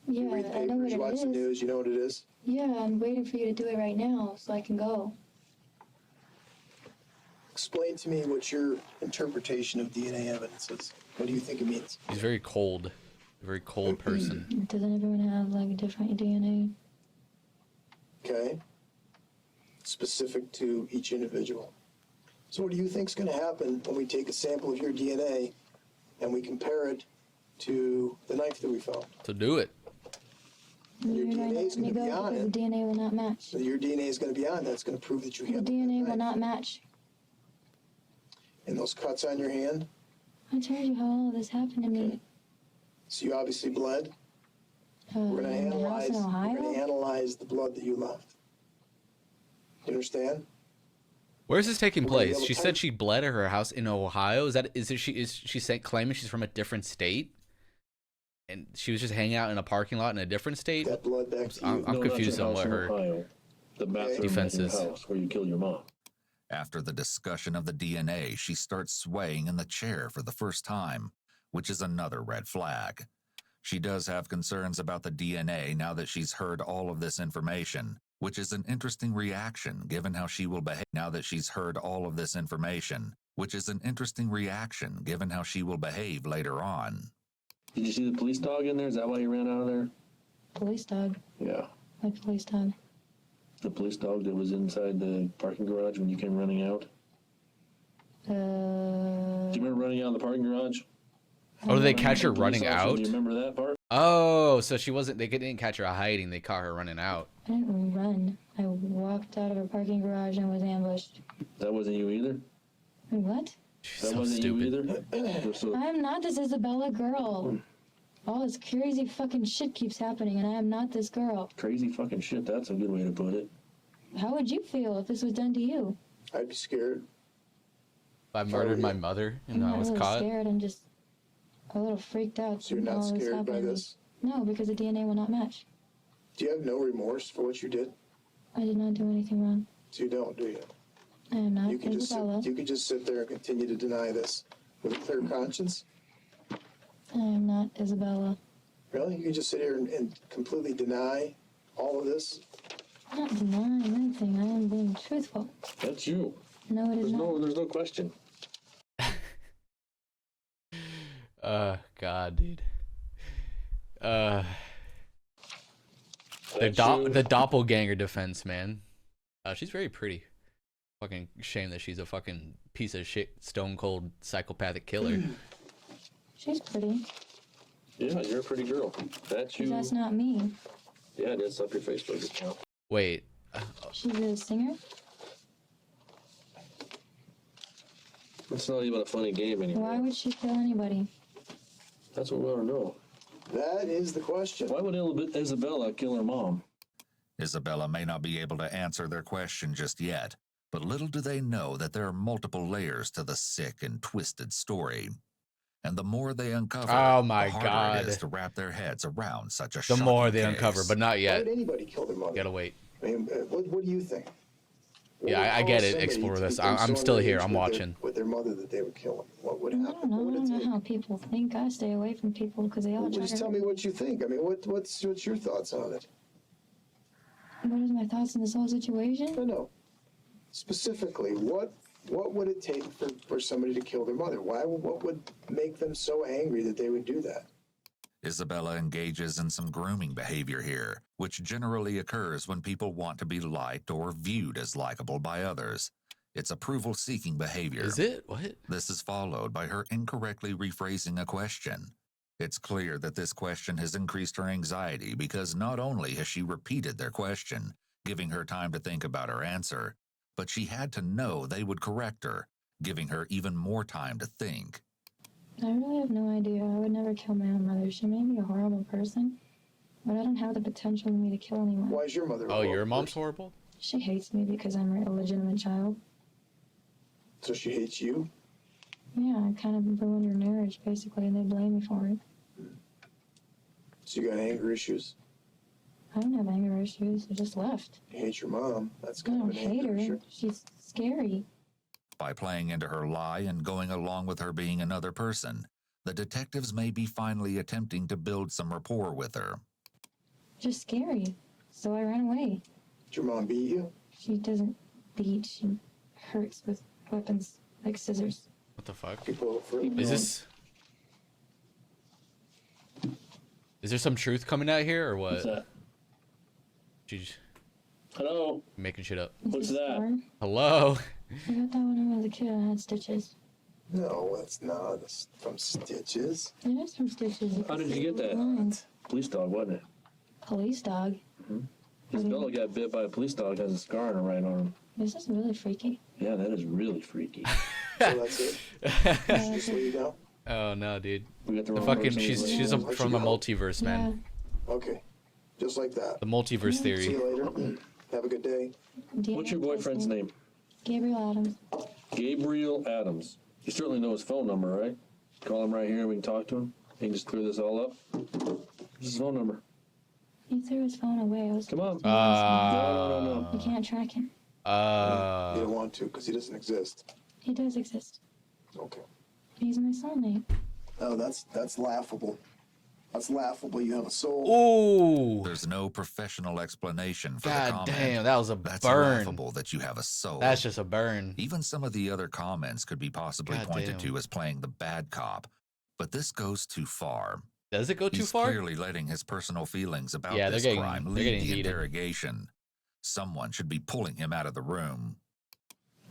E: You
D: Yeah,
E: read
D: I know
E: papers, you
D: what
E: watch
D: it
E: the
D: is.
E: news, you know what it is?
D: Yeah, I'm waiting for you to do it right now so I can go.
E: Explain to me what your interpretation of DNA evidence is. What do you think it means?
A: She's very cold. A very cold person.
D: Doesn't everyone have like different DNA?
E: Okay? Specific to each individual. So what do you think's going to happen when we take a sample of your DNA and we compare it to the knife that we found?
A: So do it.
E: Your
D: You're going
E: DNA
D: to
E: is
D: let me
E: going to be
D: go
E: on
D: because the
E: it.
D: DNA will not match.
E: So your DNA is going to be on. That's going to prove that you
D: The
E: have
D: DNA will
E: knife.
D: not match.
E: And those cuts on your hand.
D: I told you how all of this happened to me.
E: So you obviously bled. We're going
D: In
E: to
D: the house in Ohio?
E: analyze the blood that you left. You understand?
A: Where's this taking
E: We're gonna be
A: place?
E: able
A: She
E: to
A: said
E: type-
A: she bled at her house in Ohio. Is she claiming she's from a different state? And she was just hanging out in a parking lot in a different state?
E: That blood back to you.
A: I'm
C: No, not
A: confused
C: your
A: on
C: house
A: what
C: in
A: her
C: Ohio. The bathroom
A: defense
C: in your
A: is.
C: house where you killed your mom.
B: After the discussion of the DNA, she starts swaying in the chair for the first time, which is another red flag. She does have concerns about the DNA now that she's heard all of this information, which is an interesting reaction given how she will behave now that she's heard all of this information, which is an interesting reaction given how she will behave later on.
C: Did you see the police dog in there? Is that why you ran out of there?
D: Police dog.
C: Yeah.
D: What police dog?
C: The police dog that was inside the parking garage when you came running out. Do you remember running out of the parking garage?
A: Oh, did they catch her
C: The police
A: running
C: officer,
A: out?
C: Do you remember that part?
A: Oh, so she wasn't. They didn't catch her hiding. They caught her running out.
D: I didn't run. I walked out of a parking garage and was ambushed.
C: That wasn't you either?
D: Wait, what?
A: She's
C: That
A: so
C: wasn't
A: stupid.
C: you either? So,
D: I am not this Isabella girl. All this crazy fucking shit keeps happening, and I am not this girl.
C: crazy fucking shit. That's a good way to put it.
D: How would you feel if this was done to you?
E: I'd be scared.
A: I murdered my mother and
D: I'm
A: I
D: not
A: was
D: really
A: caught.
D: scared. I'm just a little freaked out.
E: So you're
D: that
E: not
D: all this
E: scared
D: happened
E: by
D: to me.
E: this?
D: No, because the DNA will not match.
E: Do you have no remorse for what you did?
D: I did not do anything wrong.
E: So you don't, do you?
D: I am not
E: You can just
D: Isabella.
E: sit there and continue to deny this with a clear conscience.
D: I am not Isabella.
E: Really? You can just sit here and completely deny all of this?
D: I'm not denying anything. I am being truthful.
C: That's you.
D: No, it is not.
C: There's no question.
A: God, dude. The
C: That's you.
A: the doppelganger defense, man. She's very pretty. Fucking shame that she's a fucking piece of shit, stone cold psychopathic killer.
D: She's pretty.
C: Yeah, you're a pretty girl. That's you.
D: That's not me.
C: Yeah, it is up your Facebook account.
A: Wait,
D: She's a singer.
C: It's not even a funny game anymore.
D: Why would she kill anybody?
C: That's what we want to know.
E: That is the question.
C: Why would Isabella kill her mom?
B: Isabella may not be able to answer their question just yet, but little do they know that there are multiple layers to the sick and twisted story. And the more they uncover,
A: Oh my
B: the harder
A: God.
B: it is to wrap their heads around such a
A: the
B: shocking
A: more they
B: case.
A: uncover, but not
E: Why
A: yet.
E: would anybody kill their mother?
A: Gotta wait.
E: I mean, what do you think? What
A: Yeah,
E: would
A: I
E: cause
A: get it.
E: somebody
A: Explore
E: to
A: this.
E: become
A: I'm
E: so
A: still here.
E: enraged
A: I'm
E: with
A: watching.
E: with their mother that they would kill them? What would
D: I
E: happen?
D: don't know.
E: What
D: I
E: would
D: don't
E: it
D: know
E: take?
D: how people think. I stay away from people because they all
E: Well,
D: try
E: just
D: to
E: tell
D: hurt
E: me
D: me.
E: what you think. I mean, what's your thoughts on it?
D: What is my thoughts on this whole situation?
E: No. Specifically, what would it take for somebody to kill their mother? What would make them so angry that they would do that?
B: Isabella engages in some grooming behavior here, which generally occurs when people want to be liked or viewed as likable by others. It's approval-seeking behavior.
A: Is it? What?
B: This is followed by her incorrectly rephrasing a question. It's clear that this question has increased her anxiety because not only has she repeated their question, giving her time to think about her answer, but she had to know they would correct her, giving her even more time to think.
D: I really have no idea. I would never kill my own mother. She may be a horrible person, but I don't have the potential in me to kill anyone.
E: Why is your mother?
A: Oh,
E: a
A: your
E: horrible
A: mom's
E: person?
A: horrible?
D: She hates me because I'm her illegitimate child.
E: So she hates you?
D: Yeah, I kind of ruined her marriage, basically, and they blame me for it.
E: So you got anger issues?
D: I don't have anger issues. I just left.
E: You hate your mom? That's
D: I
E: kind of
D: don't
E: an
D: hate
E: anger
D: her.
E: issue.
D: She's scary.
B: By playing into her lie and going along with her being another person, the detectives may be finally attempting to build some rapport with her.
D: Just scary. So I ran away.
E: Did your mom beat you?
D: She doesn't beat. She hurts with weapons like scissors.
A: What the fuck?
E: Keep a little further.
A: Is this? Is there some truth coming out here or what?
C: What's that?
A: She's
C: Hello?
A: making shit up.
D: Is
C: What's
D: this
C: that?
D: sore?
A: Hello?
D: I got that when I was a kid. I had stitches.
E: No, that's not. That's from stitches.
D: It is from stitches.
C: How did you get that?
D: Lines.
C: Police dog, wasn't it?
D: Police dog.
C: Isabella got bit by a police dog, has a scar on her right arm.
D: This is really freaky.
C: Yeah, that is really freaky.
E: So that's it. Just so you know.
A: Oh no, dude.
C: We got the
A: The
C: wrong
A: fucking
C: person.
A: she's
E: Let
A: from
E: you
A: the
E: go.
A: multiverse, man.
E: Okay. Just like that.
A: The multiverse
E: See
A: theory.
E: you later. Have a good day.
D: Yeah.
C: What's your boyfriend's name?
D: Gabriel Adams.
C: Gabriel Adams. You certainly know his phone number, right? Call him right here and we can talk to him. He can just clear this all up. What's his phone number?
D: He threw his phone away. I was
C: Come on.
D: No. You can't track him.
E: You don't want to because he doesn't exist.
D: He does exist.
E: Okay.
D: He's my soulmate.
E: Oh, that's laughable. That's laughable. You have a soul.
A: Ooh.
B: There's no professional explanation for the
A: God
B: comment.
A: damn, that was a
B: That's
A: burn.
B: laughable that you have a soul.
A: That's just a burn.
B: Even some of the other comments could be possibly
A: God
B: pointed
A: damn.
B: to as playing the bad cop, but this goes too far.
A: Does it go too
B: He's
A: far?
B: clearly letting his personal feelings about
A: Yeah,
B: this
A: they're getting-
B: crime
A: they're
B: lead
A: getting
B: the
A: heated.
B: interrogation. Someone should be pulling him out of the room.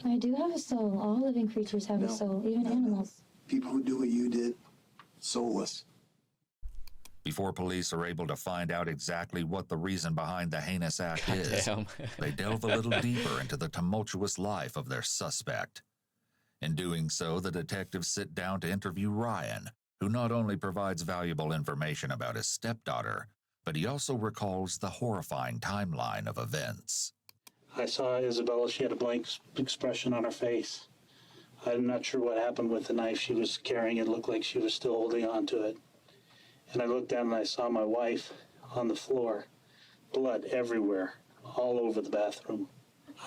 D: I do have a soul. All living creatures have a
E: No.
D: soul, even animals.
E: People who do what you did, soulless.
B: Before police are able to find out exactly what the reason behind the heinous act
A: God
B: is,
A: damn.
B: they delve a little deeper into the tumultuous life of their suspect. In doing so, the detectives sit down to interview Ryan, who not only provides valuable information about his stepdaughter, but he also recalls the horrifying timeline of events.
F: I saw Isabella. She had a blank expression on her face. I'm not sure what happened with the knife she was carrying. It looked like she was still holding on to it. And I looked down and I saw my wife on the floor. Blood everywhere, all over the bathroom.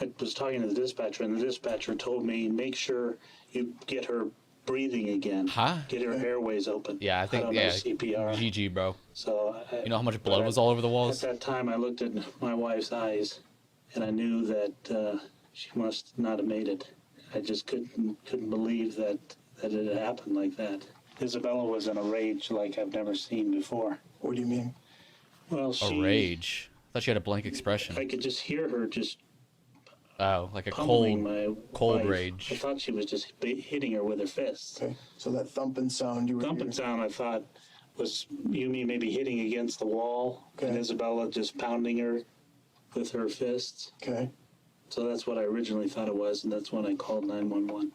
F: I was talking to the dispatcher, and the dispatcher told me, make sure you get her breathing again.
A: Huh?
F: Get her airways open.
A: Yeah, I think,
F: don't
A: yeah.
F: know CPR.
A: GG, bro.
F: So
A: You know how much blood was all over the
F: At
A: walls?
F: that time, I looked at my wife's eyes, and I knew that she must not have made it. I just couldn't believe that it had happened like that. Isabella was in a rage like I've never seen before.
E: What do you mean?
F: Well,
A: A rage. I thought she had a blank expression.
F: I could just hear her just
A: Oh, like a
F: pummeling
A: cold
F: my wife.
A: rage.
F: I thought she was just hitting her with her fists.
E: Okay. So that thumping sound you were
F: Thumping
E: hearing.
F: sound, I thought, was Yumi maybe hitting against the wall, and
E: Okay.
F: Isabella just pounding her with her fists.
E: Okay.
F: So that's what I originally thought it was, and that's when I called 911.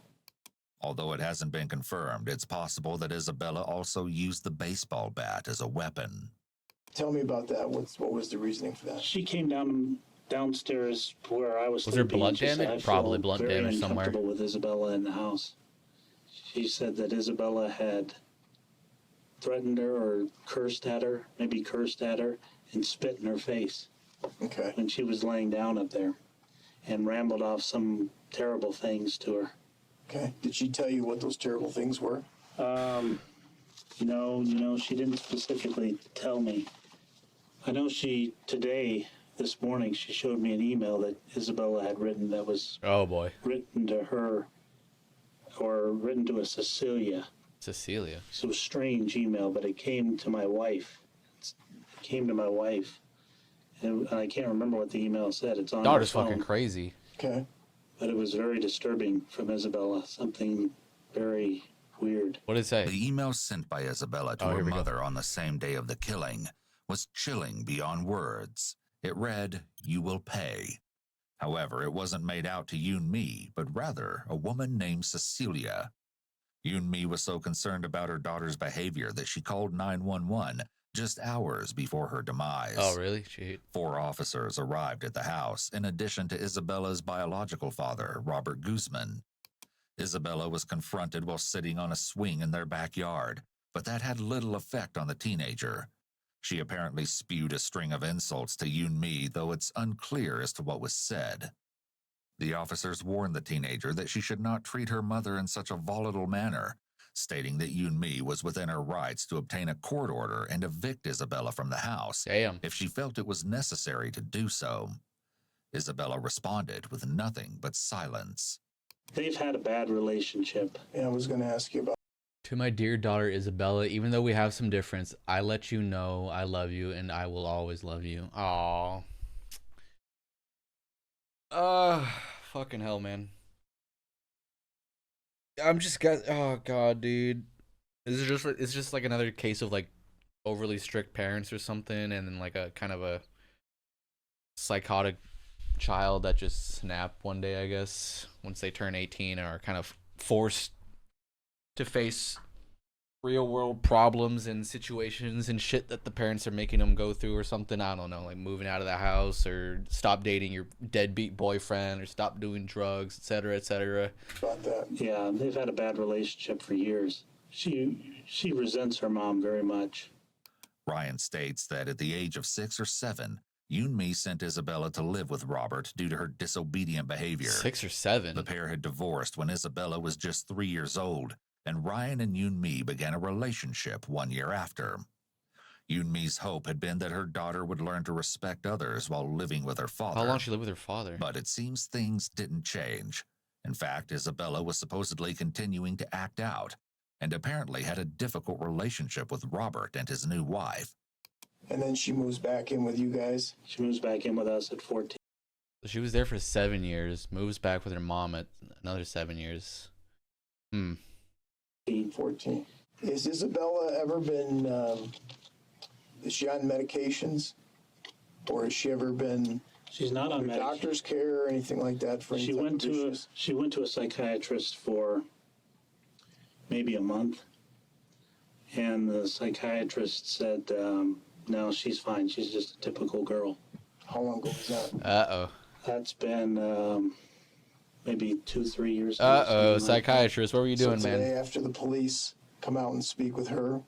B: Although it hasn't been confirmed, it's possible that Isabella also used the baseball bat as a weapon.
E: Tell me about that. What was the reasoning for that?
F: She came downstairs where I was
A: Was there
F: sleeping.
A: blood
F: and she said,
A: damage?
F: "I feel
A: Probably blood
F: very
A: damage somewhere."
F: uncomfortable with Isabella in the house. She said that Isabella had threatened her or cursed at her, and spit in her face
E: Okay.
F: when she was laying down up there, and rambled off some terrible things to her.
E: Okay. Did she tell you what those terrible things were?
F: No, she didn't specifically tell me. I know this morning, she showed me an email that Isabella had written that was
A: Oh boy.
F: written to her, or written to a Cecilia.
A: Cecilia.
F: So it was a strange email, but it came to my wife. And I can't remember what the email said. It's on
A: Daughter's
F: my phone.
A: fucking crazy.
E: Okay.
F: But it was very disturbing from Isabella. Something very weird.
A: What did it say?
B: The email sent by Isabella to
A: Oh,
B: her
A: here we go.
B: mother on the same day of the killing was chilling beyond words. It read, "You will pay." However, it wasn't made out to Yoon Mi, but rather a woman named Cecilia. Yoon Mi was so concerned about her daughter's behavior that she called 911 just hours before her demise.
A: Oh, really? Shit.
B: 4 officers arrived at the house, in addition to Isabella's biological father, Robert Guzman. Isabella was confronted while sitting on a swing in their backyard, but that had little effect on the teenager. She apparently spewed a string of insults to Yoon Mi, though it's unclear as to what was said. The officers warned the teenager that she should not treat her mother in such a volatile manner, stating that Yoon Mi was within her rights to obtain a court order and evict Isabella from the house
A: Damn.
B: if she felt it was necessary to do so. Isabella responded with nothing but silence.
F: They've had a bad relationship.
E: Yeah, I was going to ask you about.
A: To my dear daughter Isabella, even though we have some difference, I let you know I love you and I will always love you. Aww. Fucking hell, man. I'm just got. Oh god, dude. It's just like another case of like overly strict parents or something, and then like a kind of a psychotic child that just snap one day, I guess, once they turn 18 and are kind of forced to face real world problems and situations and shit that the parents are making them go through or something. I don't know, like moving out of the house or stop dating your deadbeat boyfriend or stop doing drugs, etc., etc.
E: About that.
F: Yeah, they've had a bad relationship for years. She resents her mom very much.
B: Ryan states that at the age of 6 or 7, Yoon-mi sent Isabella to live with Robert due to her disobedient behavior.
A: 6 or 7.
B: The pair had divorced when Isabella was just 3 years old, and Ryan and Yoon-mi began a relationship 1 year after. Yoon-mi's hope had been that her daughter would learn to respect others while living with her father.
A: How long did she live with her father?
B: But it seems things didn't change. In fact, Isabella was supposedly continuing to act out, and apparently had a difficult relationship with Robert and his new wife.
E: And then she moves back in with you guys.
F: She moves back in with us at 14.
A: She was there for 7 years, moves back with her mom at another 7 years.
E: 14. Has Isabella ever been, is she on medications? Or has she ever been
F: She's not on
E: under
F: medication.
E: doctor's care or anything like that for any
F: She
E: type
F: went
E: of
F: to
E: issues?
F: she went to a psychiatrist for maybe a month, and the psychiatrist said, no, she's fine. She's just a typical girl.
E: How long ago was that?
A: Uh-oh.
F: That's been maybe 2-3 years ago.
A: Uh-oh,
F: something like that.
A: psychiatrist, what were you doing,
E: So today,
A: man?
E: after the police come out and speak with her,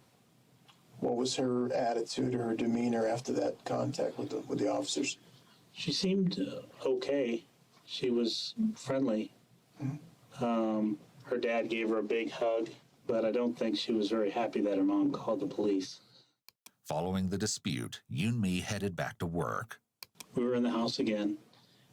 E: what was her attitude or her demeanor after that contact with the officers?
F: She seemed okay. She was friendly. Her dad gave her a big hug, but I don't think she was very happy that her mom called the police.
B: Following the dispute, Yoon-mi headed back to work.
F: We were in the house again,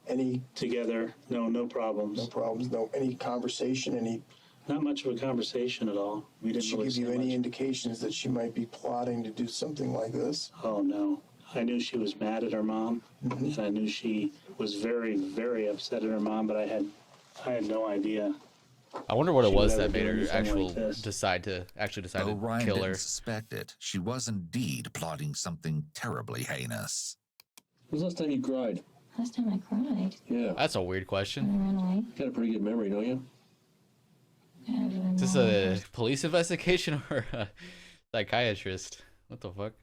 E: Any
F: together. No problems.
E: no problems, any conversation,
F: Not much of a conversation at all. We
E: did
F: didn't
E: she
F: really
E: give you
F: say
E: any
F: much.
E: indications that she might be plotting to do something like this?
F: Oh, no. I knew she was mad at her mom, and I knew she was very, very upset at her mom, but I had no idea.
A: I wonder what it
F: She
A: was
F: would
A: that
F: ever
A: made
F: do
A: her
F: anything like this.
A: decide
B: Though
A: to
B: Ryan
A: kill
B: didn't
A: her.
B: suspect it, she was indeed plotting something terribly heinous.
C: When's the last time you cried?
D: Last time I cried,
C: Yeah.
A: That's a weird
D: I
A: question.
D: ran away.
C: You got a pretty good memory, don't you?
A: Is this a police investigation or a psychiatrist? What the fuck?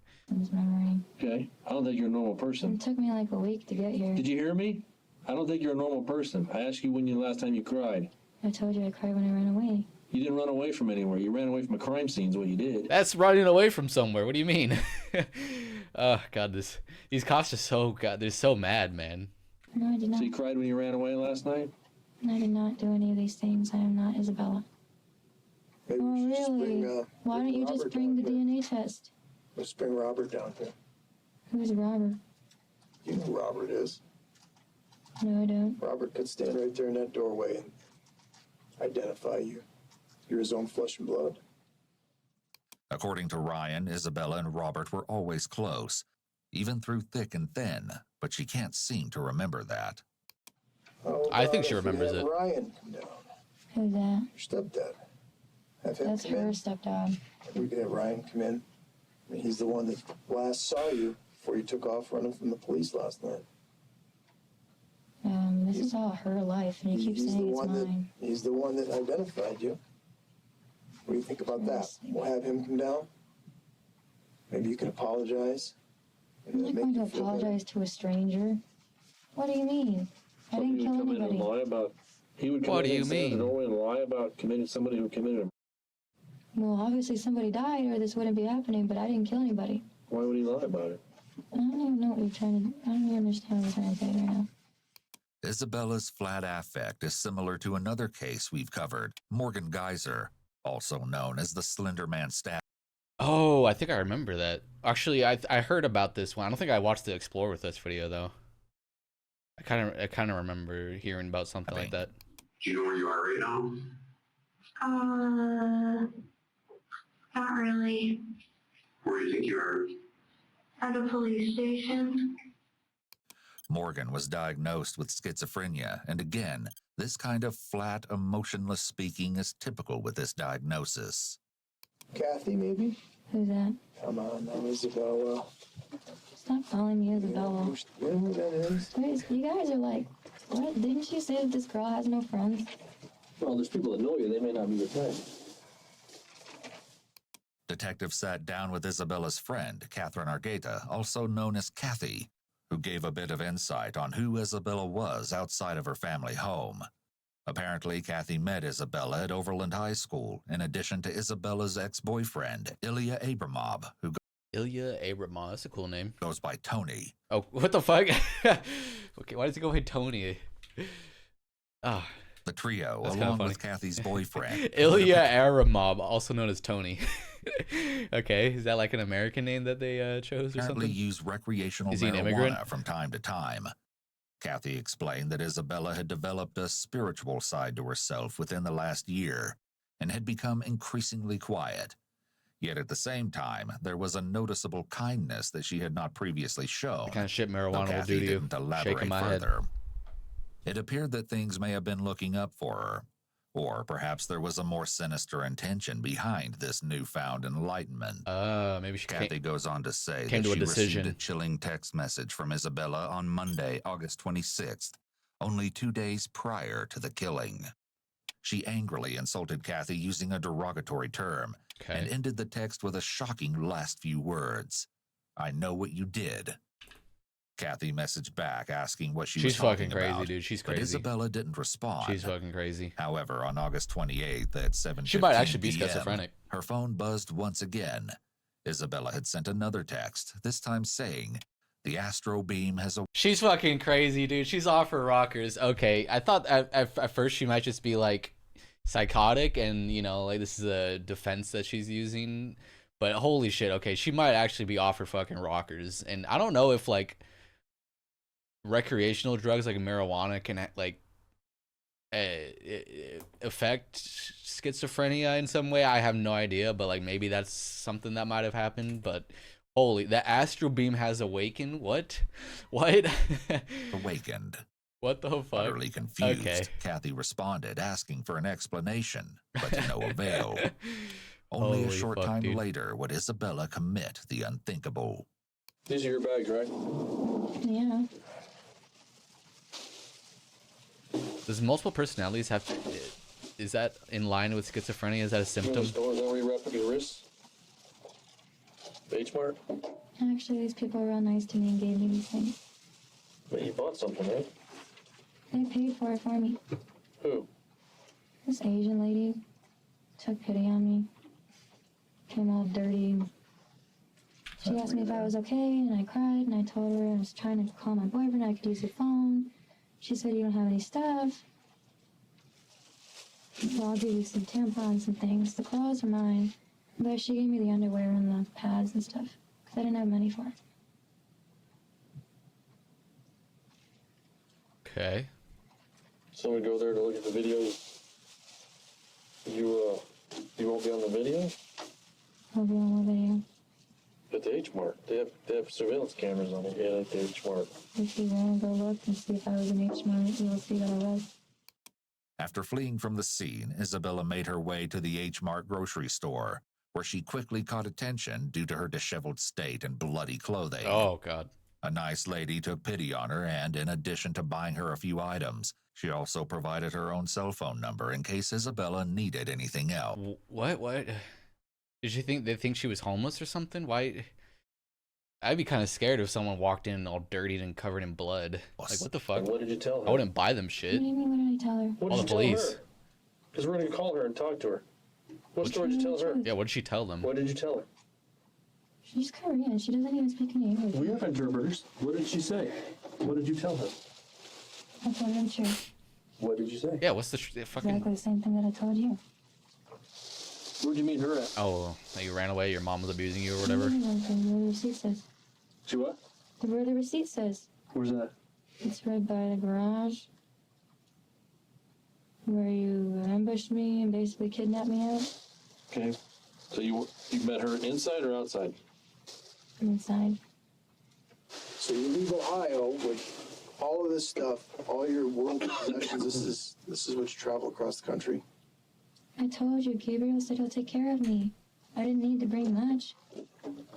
D: Memory.
C: Okay. I don't think you're a normal person.
D: It took me like a week to get here.
C: Did you hear me? I don't think you're a normal person. I asked you when the last time you cried.
D: I told you I cried when I ran away.
C: You didn't run away from anywhere. You ran away from a crime scene is what you did.
A: That's running away from somewhere. What do you mean? Oh god, these cops are they're so mad, man.
D: No, I did not.
C: So you cried when you ran away last night?
D: I did not do any of these things. I am not Isabella.
E: Maybe
D: Oh,
E: we should just
D: really?
E: bring,
D: Why don't you just
E: Robert
D: bring the
E: down here.
D: DNA test?
E: Let's bring Robert down here.
D: Who's Robert?
E: You know who Robert is.
D: No, I don't.
E: Robert could stand right there in that doorway and identify you. You're his own flesh and blood.
B: According to Ryan, Isabella and Robert were always close, even through thick and thin, but she can't seem to remember that.
E: How
A: I think
E: about
A: she
E: if we
A: remembers
E: have
A: it.
E: Ryan come down,
D: Who's that?
E: your stepdad. Have him
D: That's
E: come
D: her
E: in.
D: stepdad.
E: We could have Ryan come in. I mean, he's the one that last saw you before you took off running from the police last night.
D: This is all her life, and you keep
E: He's the
D: saying it's
E: one that
D: mine.
E: he's the one that identified you. What do you think about that?
D: Yes.
E: We'll have him come down. Maybe you can apologize.
D: I'm not going to apologize to a stranger. What do you mean? I
C: So
D: didn't
C: he
D: kill
C: would come in and
D: anybody.
C: lie about. He would come
A: What
C: in
A: do you
C: and stand at
A: mean?
C: the doorway and lie about committing somebody who committed him.
D: Well, obviously somebody died, or this wouldn't be happening. But I didn't kill anybody.
C: Why would he lie about it?
D: I don't even know what you're trying to. I don't even understand what you're trying to say right now.
B: Isabella's flat affect is similar to another case we've covered, Morgan Geyser, also known as the Slender Man stab.
A: Oh, I think I remember that. Actually, I heard about this one. I don't think I watched the Explore With Us video though. I kind of remember hearing about something like that.
G: Do you know where you are right now?
H: Not really.
G: Where do you think you are?
H: At a police station.
B: Morgan was diagnosed with schizophrenia, and again, this kind of flat, emotionless speaking is typical with this diagnosis.
E: Kathy, maybe?
D: Who's that?
E: Come on, I'm Isabella.
D: Stop calling me Isabella.
E: You know who that is?
D: Wait, you guys are like, what? Didn't you say that this girl has no friends?
C: Well, there's people that know you. They may not be your friend.
B: Detective sat down with Isabella's friend, Catherine Argueta, also known as Kathy, who gave a bit of insight on who Isabella was outside of her family home. Apparently, Kathy met Isabella at Overland High School, in addition to Isabella's ex-boyfriend, Ilya Abramov, who
A: Ilya Abramov. That's a cool name.
B: goes by Tony.
A: Oh, what the fuck? Okay, why does he go by Tony? Ah,
B: The trio,
A: That's kinda
B: along
A: funny.
B: with Kathy's boyfriend,
A: Ilya Abramov, also known as Tony. Okay, is that like an American name that they chose or
B: apparently
A: something?
B: use recreational
A: Is he an immigrant?
B: marijuana from time to time. Kathy explained that Isabella had developed a spiritual side to herself within the last year and had become increasingly quiet. Yet at the same time, there was a noticeable kindness that she had not previously shown.
A: The kind of shit
B: though
A: marijuana will
B: Kathy
A: do to you.
B: didn't elaborate
A: Shaking my head.
B: further. It appeared that things may have been looking up for her, or perhaps there was a more sinister intention behind this newfound enlightenment.
A: Maybe she
B: Kathy
A: came.
B: goes on to say
A: came
B: that
A: to a
B: she
A: decision.
B: received a chilling text message from Isabella on Monday, August 26th, only 2 days prior to the killing. She angrily insulted Kathy using a derogatory term and
A: Okay.
B: ended the text with a shocking last few words. "I know what you did." Kathy messaged back asking what she was
A: She's fucking
B: talking
A: crazy,
B: about,
A: dude. She's
B: but
A: crazy.
B: Isabella didn't respond.
A: She's fucking crazy.
B: However, on August 28th at 7:15
A: She might actually be
B: p.m.,
A: schizophrenic.
B: her phone buzzed once again. Isabella had sent another text, this time saying, "The astro beam has a
A: She's fucking crazy, dude. She's off her rockers. Okay, I thought at first she might just be like psychotic and, you know, like this is a defense that she's using. But holy shit, okay, she might actually be off her fucking rockers. And I don't know if like recreational drugs like marijuana can like affect schizophrenia in some way. I have no idea, but like maybe that's something that might have happened. But holy, the astral beam has awakened. What?
B: awakened."
A: What the fuck?
B: Utterly confused,
A: Okay.
B: Kathy responded, asking for an explanation, but to no avail. Only a
A: Holy
B: short
A: fuck,
B: time
A: dude.
B: later would Isabella commit the unthinkable.
C: These are your bags, right?
D: Yeah.
A: Does multiple personalities have? Is that in line with schizophrenia? Is that a
C: You know the
A: symptom?
C: store, is that where you wrap up your wrists? H-Mart?
D: Actually, these people were real nice to me and gave me these things.
C: But you bought something, right?
D: They paid for it for me.
C: Who?
D: This Asian lady took pity on me. Came all dirty. She asked me if I was okay, and I cried, and I told her I was trying to call my boyfriend, I could use the phone. She said, "You don't have any stuff." Well, I'll give you some tampons and things. The clothes are mine. But she gave me the underwear and the pads and stuff, because I didn't have money for it.
A: Okay.
C: So we go there to look at the videos. You won't be on the video?
D: I'll be on the video.
C: At the H-Mart. They have surveillance cameras on it. Yeah, at the H-Mart.
D: If you want to go look and see if I was an H-Mart, you'll see that I was.
B: After fleeing from the scene, Isabella made her way to the H-Mart grocery store, where she quickly caught attention due to her disheveled state and bloody clothing.
A: Oh god.
B: A nice lady took pity on her, and in addition to buying her a few items, she also provided her own cell phone number in case Isabella needed anything else.
A: What? Did you think they think she was homeless or something? Why? I'd be kind of scared if someone walked in all dirtied and covered in blood. Like what the fuck?
C: And what did you tell her?
A: I wouldn't buy them
D: What
A: shit.
D: do you mean, what did I tell her?
C: What
A: Call
C: did
A: the
C: you tell
A: police.
C: her? Because we're going to call her and talk to her. What story did you tell her?
A: Yeah, what did she tell them?
C: What did you tell her?
D: She's Korean. She doesn't even speak any English.
C: We have interpreters. What did she say? What did you tell her?
D: I told her the truth.
C: What did you say?
A: Yeah, what's the fucking?
D: Exactly the same thing that I told you.
C: Where'd you meet her at?
A: Oh, that you ran away. Your mom was abusing you or whatever.
D: Where the receipt says.
C: She what?
D: Where the receipt says.
C: Where's that?
D: It's right by the garage. Where you ambushed me and basically kidnapped me out.
C: Okay. So you met her inside or outside?
D: Inside.
E: So you leave Ohio with all of this stuff, all your worldly possessions. This is what you travel across the country.
D: I told you, Gabriel said he'll take care of me. I didn't need to bring much.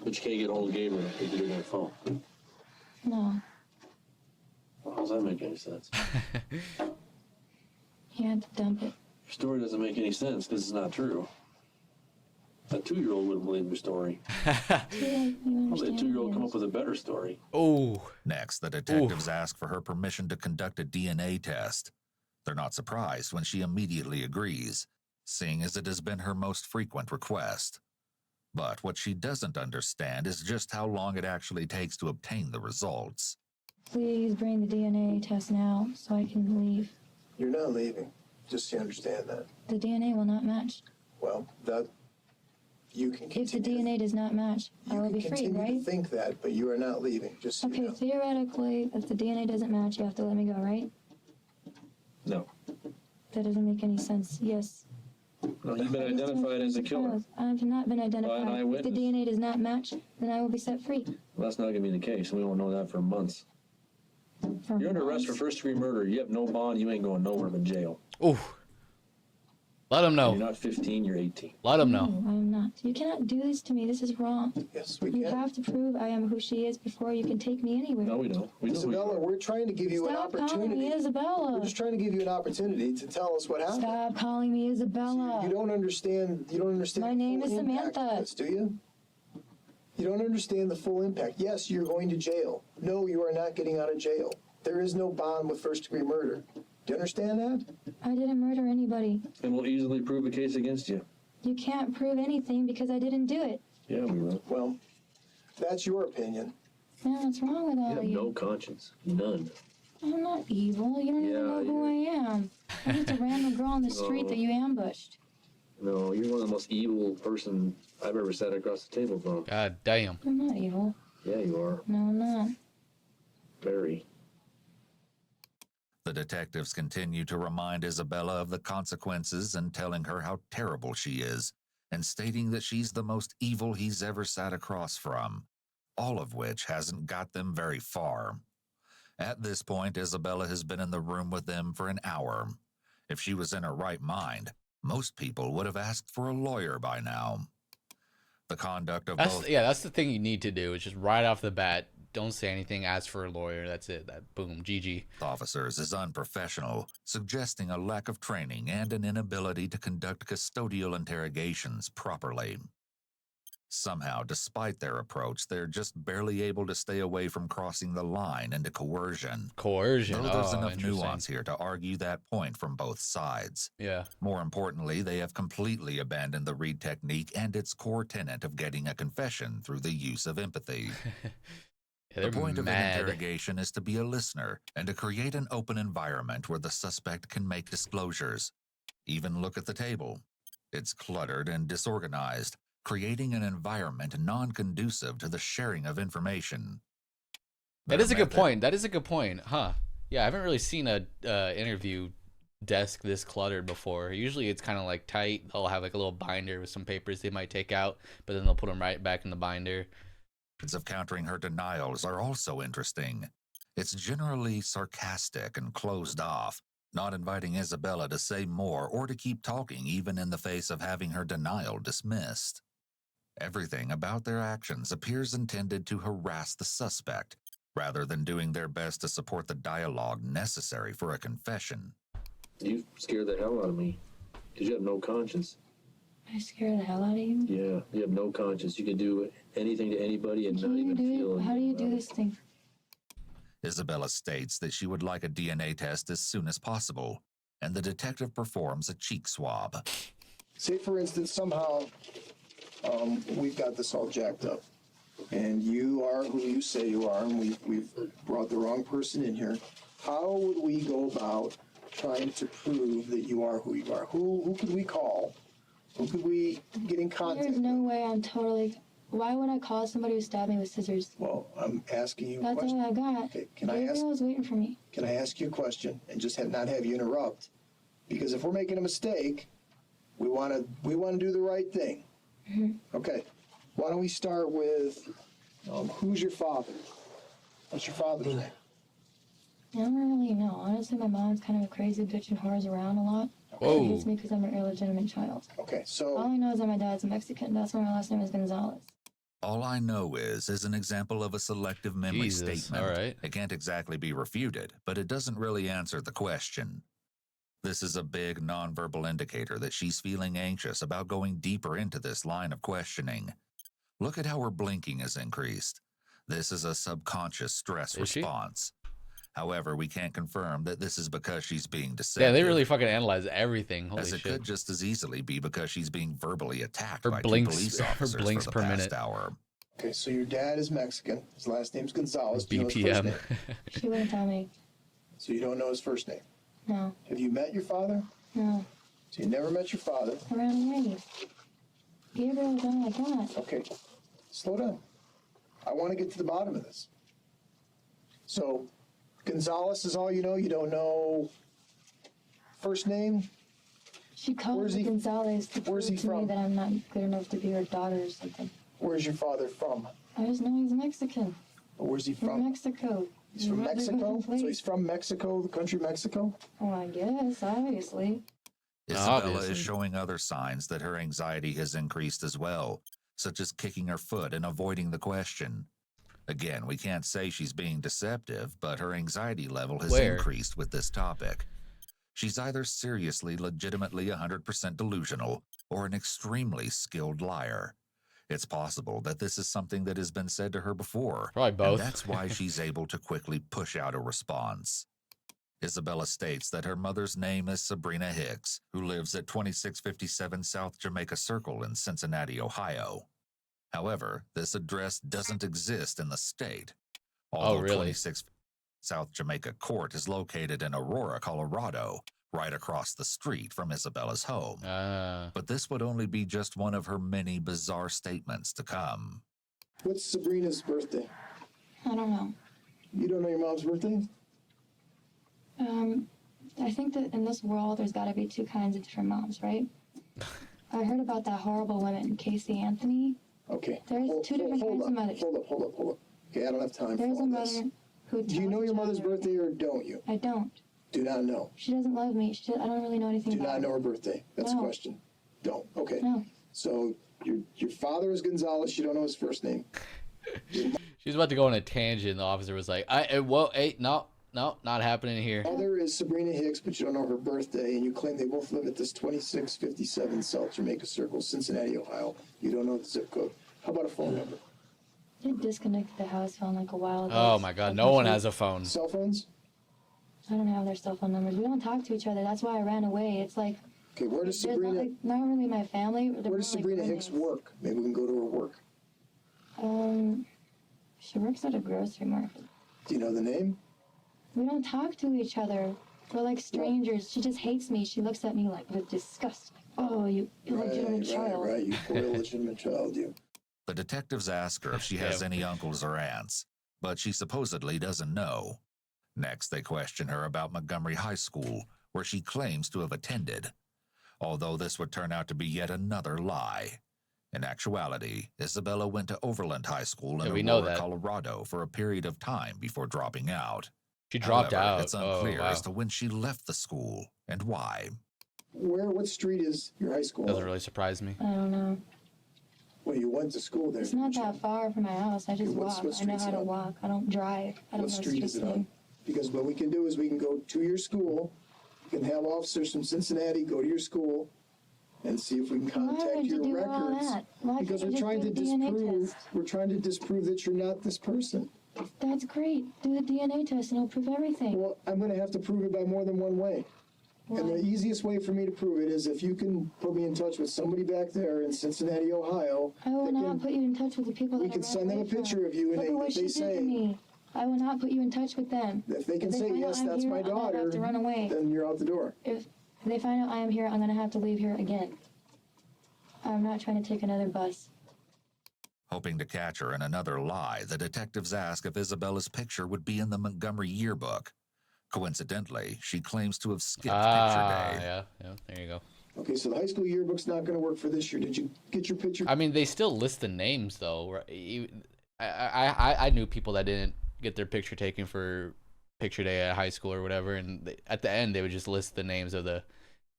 C: But you can't get a hold of Gabriel because you didn't have a phone.
D: No,
C: How does that make any sense?
D: he had to dump it.
C: Your story doesn't make any sense because it's not true. A 2-year-old wouldn't believe your story.
D: See, you
C: Probably a
D: understand
C: 2-year-old come
D: this.
C: up with a better story.
A: Oh,
B: Next, the detectives ask for her permission to conduct a DNA test. They're not surprised when she immediately agrees, seeing as it has been her most frequent request. But what she doesn't understand is just how long it actually takes to obtain the results.
D: Please bring the DNA test now so I can leave.
E: You're not leaving, just so you understand that.
D: The DNA will not match.
E: Well, that you can
D: If the
E: continue.
D: DNA does not match, I
E: You
D: will
E: can
D: be free,
E: continue to
D: right?
E: think that, but you are not leaving, just so you
D: Okay,
E: know.
D: theoretically, if the DNA doesn't match, you have to let me go, right?
C: No.
D: That doesn't make any sense. Yes.
C: No, you've been
D: I just don't
C: identified as a killer.
D: suppose. I've not been identified. If the
C: eyewitness.
D: DNA does not match, then I will be set free.
C: Well, that's not going to be the case. We won't know that for months.
D: For
C: You're under arrest for
D: months.
C: first-degree murder. You have no bond. You ain't going nowhere but jail.
A: oh. Let him
C: You're
A: know.
C: not 15. You're 18.
A: Let him
D: No,
A: know.
D: I'm not. You cannot do this to me. This is wrong.
E: Yes, we
D: You
E: can.
D: have to prove I am who she is before you can take me anywhere.
C: No, we don't. We know who you
E: Isabella,
C: are.
E: we're trying to give you an
D: Stop calling
E: opportunity.
D: me
E: We're
D: Isabella.
E: just trying to give you an opportunity to tell us what happened.
D: Stop calling me Isabella.
E: You don't understand. You don't understand.
D: My
E: the
D: name
E: full
D: is
E: impact
D: Samantha.
E: of this, do you? You don't understand the full impact. Yes, you're going to jail. No, you are not getting out of jail. There is no bond with first-degree murder. Do you understand that?
D: I didn't murder anybody.
C: And we'll easily prove a case against you.
D: You can't prove anything because I didn't do it.
C: Yeah, we will.
E: Well, that's your opinion.
D: Man, what's wrong with all
C: You
D: of
C: have
D: you?
C: no conscience. None.
D: I'm not evil. You don't even
C: Yeah,
D: know who I am. I'm just a random girl on the street that you ambushed.
C: No, you're one of the most evil person I've ever sat across the table from.
A: God damn.
D: I'm not evil.
C: Yeah, you are.
D: No, I'm not.
C: Very.
B: The detectives continue to remind Isabella of the consequences and telling her how terrible she is, and stating that she's the most evil he's ever sat across from, all of which hasn't got them very far. At this point, Isabella has been in the room with them for an hour. If she was in her right mind, most people would have asked for a lawyer by now. The conduct of both...
A: That's the thing you need to do. Is just right off the bat, don't say anything. Ask for a lawyer. That's it. That boom, GG.
B: officers is unprofessional, suggesting a lack of training and an inability to conduct custodial interrogations properly. Somehow, despite their approach, they're just barely able to stay away from crossing the line into coercion.
A: Coercion.
B: Though there's
A: Oh,
B: enough
A: interesting.
B: nuance here to argue that point from both sides.
A: Yeah.
B: More importantly, they have completely abandoned the Reed technique and its core tenet of getting a confession through the use of empathy.
A: Yeah,
B: The
A: they're
B: point of an
A: mad.
B: interrogation is to be a listener and to create an open environment where the suspect can make disclosures. Even look at the table. It's cluttered and disorganized, creating an environment non-conducive to the sharing of information.
A: That is a
B: Their
A: good
B: method-
A: point. That is a good point. Huh. Yeah, I haven't really seen a interview desk this cluttered before. Usually it's kind of like tight. They'll have like a little binder with some papers they might take out, but then they'll put them right back in the binder.
B: Methods of countering her denials are also interesting. It's generally sarcastic and closed off, not inviting Isabella to say more or to keep talking even in the face of having her denial dismissed. Everything about their actions appears intended to harass the suspect, rather than doing their best to support the dialogue necessary for a confession.
C: You scared the hell out of me. Because you have no conscience.
D: I scare the hell out of you.
C: Yeah, you have no conscience. You can do anything to anybody and not
D: Can you
C: even
D: do
C: feel
D: it? How do you
C: anything
D: do
C: about
D: this thing?
B: Isabella states that she would like a DNA test as soon as possible, and the detective performs a cheek swab.
E: Say, for instance, somehow we've got this all jacked up, and you are who you say you are, and we've brought the wrong person in here. How would we go about trying to prove that you are who you are? Who could we call? Who could we get in contact
D: There's no
E: with?
D: way I'm totally. Why would I call somebody who stabbed me with scissors?
E: Well, I'm asking you a
D: That's
E: question.
D: all I got.
E: Okay, can I ask?
D: Gabriel was waiting for me.
E: Can I ask you a question and just not have you interrupt? Because if we're making a mistake, we want to do the right thing. Okay. Why don't we start with who's your father? What's your father's name?
D: I don't really know. Honestly, my mom's kind of a crazy bitch and whores around a lot.
A: Whoa.
D: She hates me because I'm an illegitimate child.
E: Okay,
D: All
E: so
D: I know is that my dad's Mexican. That's why my last name is Gonzalez.
B: All I know is an example of a selective memory
A: Jesus,
B: statement.
A: all right.
B: It can't exactly be refuted, but it doesn't really answer the question. This is a big nonverbal indicator that she's feeling anxious about going deeper into this line of questioning. Look at how her blinking has increased. This is a subconscious stress
A: Is she?
B: response. However, we can't confirm that this is because she's being deceptive.
A: Yeah, they really fucking analyze everything. Holy
B: as it
A: shit.
B: could just as easily be because she's being verbally attacked
A: Her
B: by
A: blinks-
B: two police
A: her
B: officers
A: blinks
B: for the
A: per
B: past
A: minute.
B: hour.
E: okay, so your dad is Mexican. His last name's Gonzalez. Do you know his first
A: BPM.
E: name?
D: She wouldn't tell me.
E: So you don't know his first name.
D: No,
E: Have you met your father?
D: no.
E: So you never met your father.
D: I ran away. Gabriel done like that.
E: Okay, slow down. I want to get to the bottom of this. So Gonzalez is all you know. You don't know first name.
D: She called
E: Where's
D: me
E: he-
D: Gonzalez to
E: where's
D: prove
E: he
D: to me
E: from?
D: that I'm not good enough to be her daughter or something.
E: Where's your father from?
D: I just know he's Mexican.
E: Or where's he
D: From
E: from?
D: Mexico.
E: He's from
D: Not the
E: Mexico.
D: different
E: So
D: place.
E: he's from Mexico, the country Mexico.
D: Oh, I guess, obviously.
B: Isabella
A: Obviously.
B: is showing other signs that her anxiety has increased as well, such as kicking her foot and avoiding the question. Again, we can't say she's being deceptive, but her anxiety level has
A: Where?
B: increased with this topic. She's either seriously, legitimately 100% delusional or an extremely skilled liar. It's possible that this is something that has been said to her before.
A: Probably
B: And
A: both.
B: that's why she's able to quickly push out a response. Isabella states that her mother's name is Sabrina Hicks, who lives at 2657 South Jamaica Circle in Cincinnati, Ohio. However, this address doesn't exist in the state. Although
A: really?
B: 26 South Jamaica Court is located in Aurora, Colorado, right across the street from Isabella's home. But this would only be just one of her many bizarre statements to come.
E: What's Sabrina's birthday?
D: I don't know.
E: You don't know your mom's birthday?
D: I think that in this world, there's got to be two kinds of different moms, right? I heard about that horrible woman, Casey Anthony.
E: Okay.
D: There's two different kinds of mothers.
E: Hold up. Okay, I don't have time
D: There's
E: for
D: a
E: all this.
D: mother who
E: Do you know
D: tells
E: your
D: each
E: mother's
D: other-
E: birthday or don't you?
D: I don't.
E: Do not know.
D: She doesn't love me. I don't really know anything
E: Do
D: about
E: not
D: her.
E: know her birthday. That's the
D: No.
E: question. Don't. Okay.
D: No.
E: So your father is Gonzalez. You don't know his first name.
A: She was about to go on a tangent. The officer was like, no, not happening here.
E: Mother is Sabrina Hicks, but you don't know her birthday, and you claim they both live at this 2657 South Jamaica Circle, Cincinnati, Ohio. You don't know the zip code. How about a phone number?
D: They disconnected the house phone like a while ago.
A: Oh my god, no one has a phone.
E: Cell phones?
D: I don't have their cell phone numbers. We don't talk to each other. That's why I ran away. It's like
E: Okay, where does
D: they're
E: Sabrina
D: not really my family. They're
E: where does
D: more like
E: Sabrina Hicks
D: roommates.
E: work? Maybe we can go to her work.
D: She works at a grocery market.
E: Do you know the name?
D: We don't talk to each other. We're like strangers. She just hates me. She looks at me like with disgust. Oh, you illegitimate child.
E: Right. You poor illegitimate child, you.
B: The detectives ask her if she has
A: Yeah.
B: any uncles or aunts, but she supposedly doesn't know. Next, they question her about Montgomery High School, where she claims to have attended, although this would turn out to be yet another lie. In actuality, Isabella went to Overland High School in
A: Yeah, we know
B: Aurora,
A: that.
B: Colorado for a period of time before dropping out.
A: She dropped
B: However,
A: out.
B: It's unclear
A: oh, wow.
B: as to when she left the school and why.
E: What street is your high school
A: Doesn't
E: on?
A: really surprise me.
D: I don't know.
E: Well, you went to school there.
D: It's not
E: didn't you?
D: that far from my house. I just
E: Okay, what's-
D: walk.
E: what
D: I know
E: street's
D: how
E: it
D: to
E: on?
D: walk. I don't drive. I don't
E: What
D: know
E: street is it
D: streets
E: on? Because what we can do is we can go to your school, we can have officers from Cincinnati go to your school and see if we can
D: Why
E: contact
D: would you
E: your
D: do all
E: records.
D: that? Why
E: Because
D: can't
E: we're
D: you
E: trying to
D: just do a DNA
E: disprove
D: test?
E: we're trying to disprove that you're not this person.
D: That's great. Do the DNA test and it'll prove everything.
E: Well, I'm gonna have to prove it by more than one way. And the
D: Why?
E: easiest way for me to prove it is if you can put me in touch with somebody back there in Cincinnati, Ohio.
D: I will
E: that
D: not
E: can-
D: put you in touch with the people
E: we
D: that I
E: can
D: ran
E: send them a
D: away from.
E: picture of you and
D: Look
E: they-
D: at what
E: if they
D: she did
E: say-
D: to me. I will not put you in touch with them.
E: If they can
D: If they
E: say,
D: find out
E: yes,
D: I'm
E: that's
D: here,
E: my
D: I'm gonna
E: daughter,
D: have to run away.
E: then you're out the door.
D: If they find out I am here, I'm gonna have to leave here again. I'm not trying to take another bus.
B: Hoping to catch her in another lie, the detectives ask if Isabella's picture would be in the Montgomery yearbook. Coincidentally, she claims to have skipped picture day.
A: Yeah, there you go.
E: Okay, so the high school yearbook's not gonna work for this year. Did you get your picture?
A: I mean, they still list the names though. Right? I knew people that didn't get their picture taken for picture day at high school or whatever, and at the end they would just list the names of the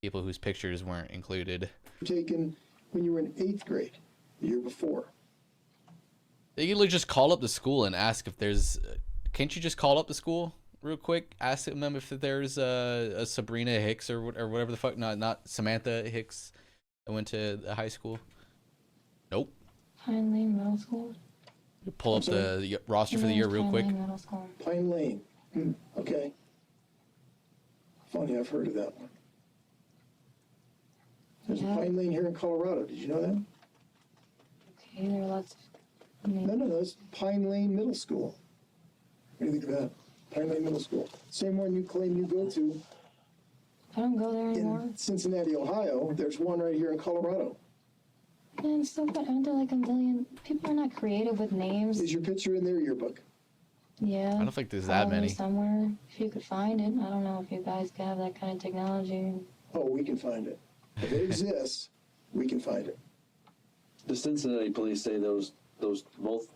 A: people whose pictures weren't included.
E: Taken when you were in 8th grade, the year before.
A: They usually just call up the school and ask if there's. Can't you just call up the school real quick, ask them if there's a Sabrina Hicks or whatever the fuck? Not Samantha Hicks that went to the high school. Nope.
D: Pine Lane Middle School.
A: Pull up the roster for the year real quick.
D: Pine Lane Middle School.
E: Pine Lane. Okay. Funny, I've heard of that one. There's a Pine Lane here in Colorado. Did you know that?
D: Okay, there are lots of
E: No. It's Pine Lane Middle School. What do you think of that? Pine Lane Middle School. Same one you claim you go to
D: I don't go there anymore.
E: in Cincinnati, Ohio. There's one right here in Colorado.
D: Man, so what? Aren't there like a million? People are not creative with names.
E: Is your picture in their yearbook?
D: Yeah.
A: I don't think there's that
D: Probably
A: many.
D: somewhere. If you could find it. I don't know if you guys have that kind of technology.
E: Oh, we can find it. If it exists, we can find it.
C: The Cincinnati police say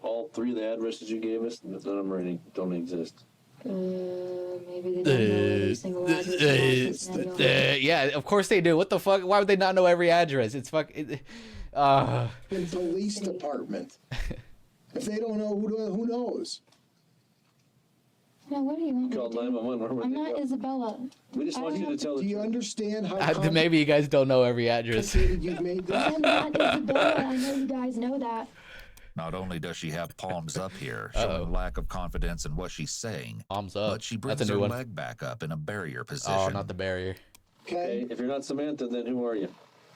C: all three of the addresses you gave us, none of them really don't exist.
D: Maybe they don't know every single address. in Cincinnati, Ohio.
A: Yeah, of course they do. What the fuck? Why would they not know every address? It's fuck.
E: The police department. If they don't know, who knows?
D: Now, what do you want me to
C: Call
D: do?
C: 911. Where would
D: I'm
C: they
D: not
C: go?
D: Isabella.
C: We just want you to tell the
E: Do you
C: truth.
E: understand how
A: Maybe you guys don't know every address.
E: complicated you've made this?
D: I'm not Isabella. I know you guys know that.
B: Not only does she have palms up here, showing
A: Uh-oh.
B: lack of confidence in what she's saying,
A: Palms up.
B: but she
A: That's
B: brings
A: a new
B: her
A: one.
B: leg back up in a barrier position.
A: Oh, not the barrier.
E: Okay.
C: Okay, if you're not Samantha, then who are you?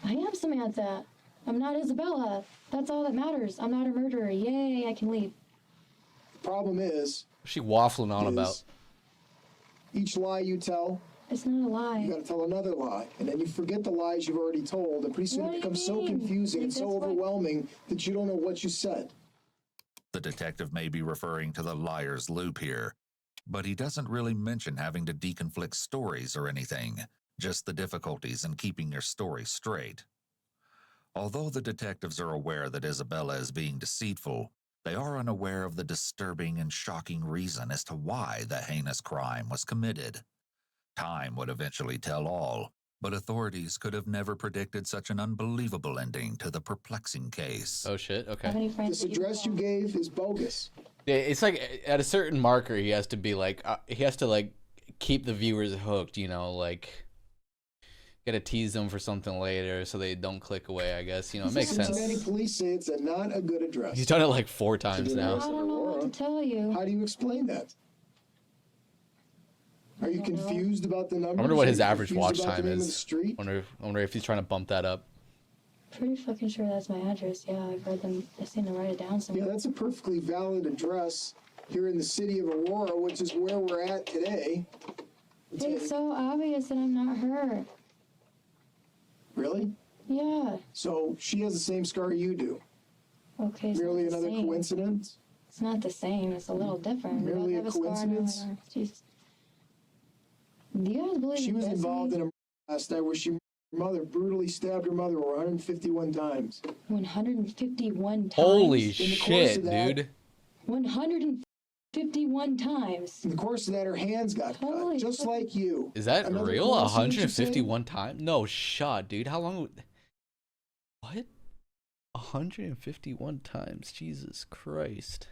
D: I am Samantha. I'm not Isabella. That's all that matters. I'm not a murderer. Yay, I can leave.
E: Problem is,
A: What's she waffling on about?
E: each lie you tell,
D: It's not a lie.
E: you got to tell another lie, and then you forget the lies you've already told, and pretty soon
D: What
E: it
D: do you
E: becomes so
D: mean?
E: confusing and
D: That's
E: so
D: what-
E: overwhelming that you don't know what you said.
B: The detective may be referring to the liar's loop here, but he doesn't really mention having to deconflict stories or anything, just the difficulties in keeping your story straight. Although the detectives are aware that Isabella is being deceitful, they are unaware of the disturbing and shocking reason as to why the heinous crime was committed. Time would eventually tell all, but authorities could have never predicted such an unbelievable ending to the perplexing case.
A: Oh shit.
D: How
A: Okay.
D: many friends
E: This
D: did you
E: address you
D: have?
E: gave is bogus.
A: Yeah, it's like at a certain marker, he has to be like, he has to like keep the viewers hooked. You know, like gotta tease them for something later so they don't click away. I guess it makes
E: Cincinnati
A: sense.
E: police say it's not a good address.
A: He's done it like 4 times
C: did
A: now.
D: I don't know what to tell you.
E: How do you explain that? Are you confused about the numbers?
A: I wonder what
E: Are
A: his
E: you
A: average
E: confused
A: watch
E: about the
A: time
E: name of the
A: is.
E: street?
A: I wonder if he's trying to bump that up.
D: Pretty fucking sure that's my address. Yeah, I've heard them. They seem to write it down
E: Yeah,
D: somewhere.
E: that's a perfectly valid address here in the city of Aurora, which is where we're at today.
D: It's so obvious that I'm not her.
E: Really?
D: Yeah.
E: So she has the same scar you do.
D: Okay. It's
E: Merely
D: not the
E: another
D: same.
E: coincidence?
D: It's not the same. It's a little different.
E: Merely
D: I
E: a
D: have scar on my
E: coincidence?
D: arm. Jesus. Do you guys believe
E: She
D: in
E: was
D: destiny?
E: involved in a murder last night where her mother brutally stabbed her mother 151 times.
D: 151 times.
A: Holy
E: In the course
A: shit,
E: of that-
A: dude.
D: 151 times.
E: In the course of that, her hands got
D: Holy
E: cut, just
D: fuck.
E: like you.
A: Is that
E: Another
A: real?
E: coincidence, you say?
A: 151 times? No shot, dude. How long? What? 151 times. Jesus Christ.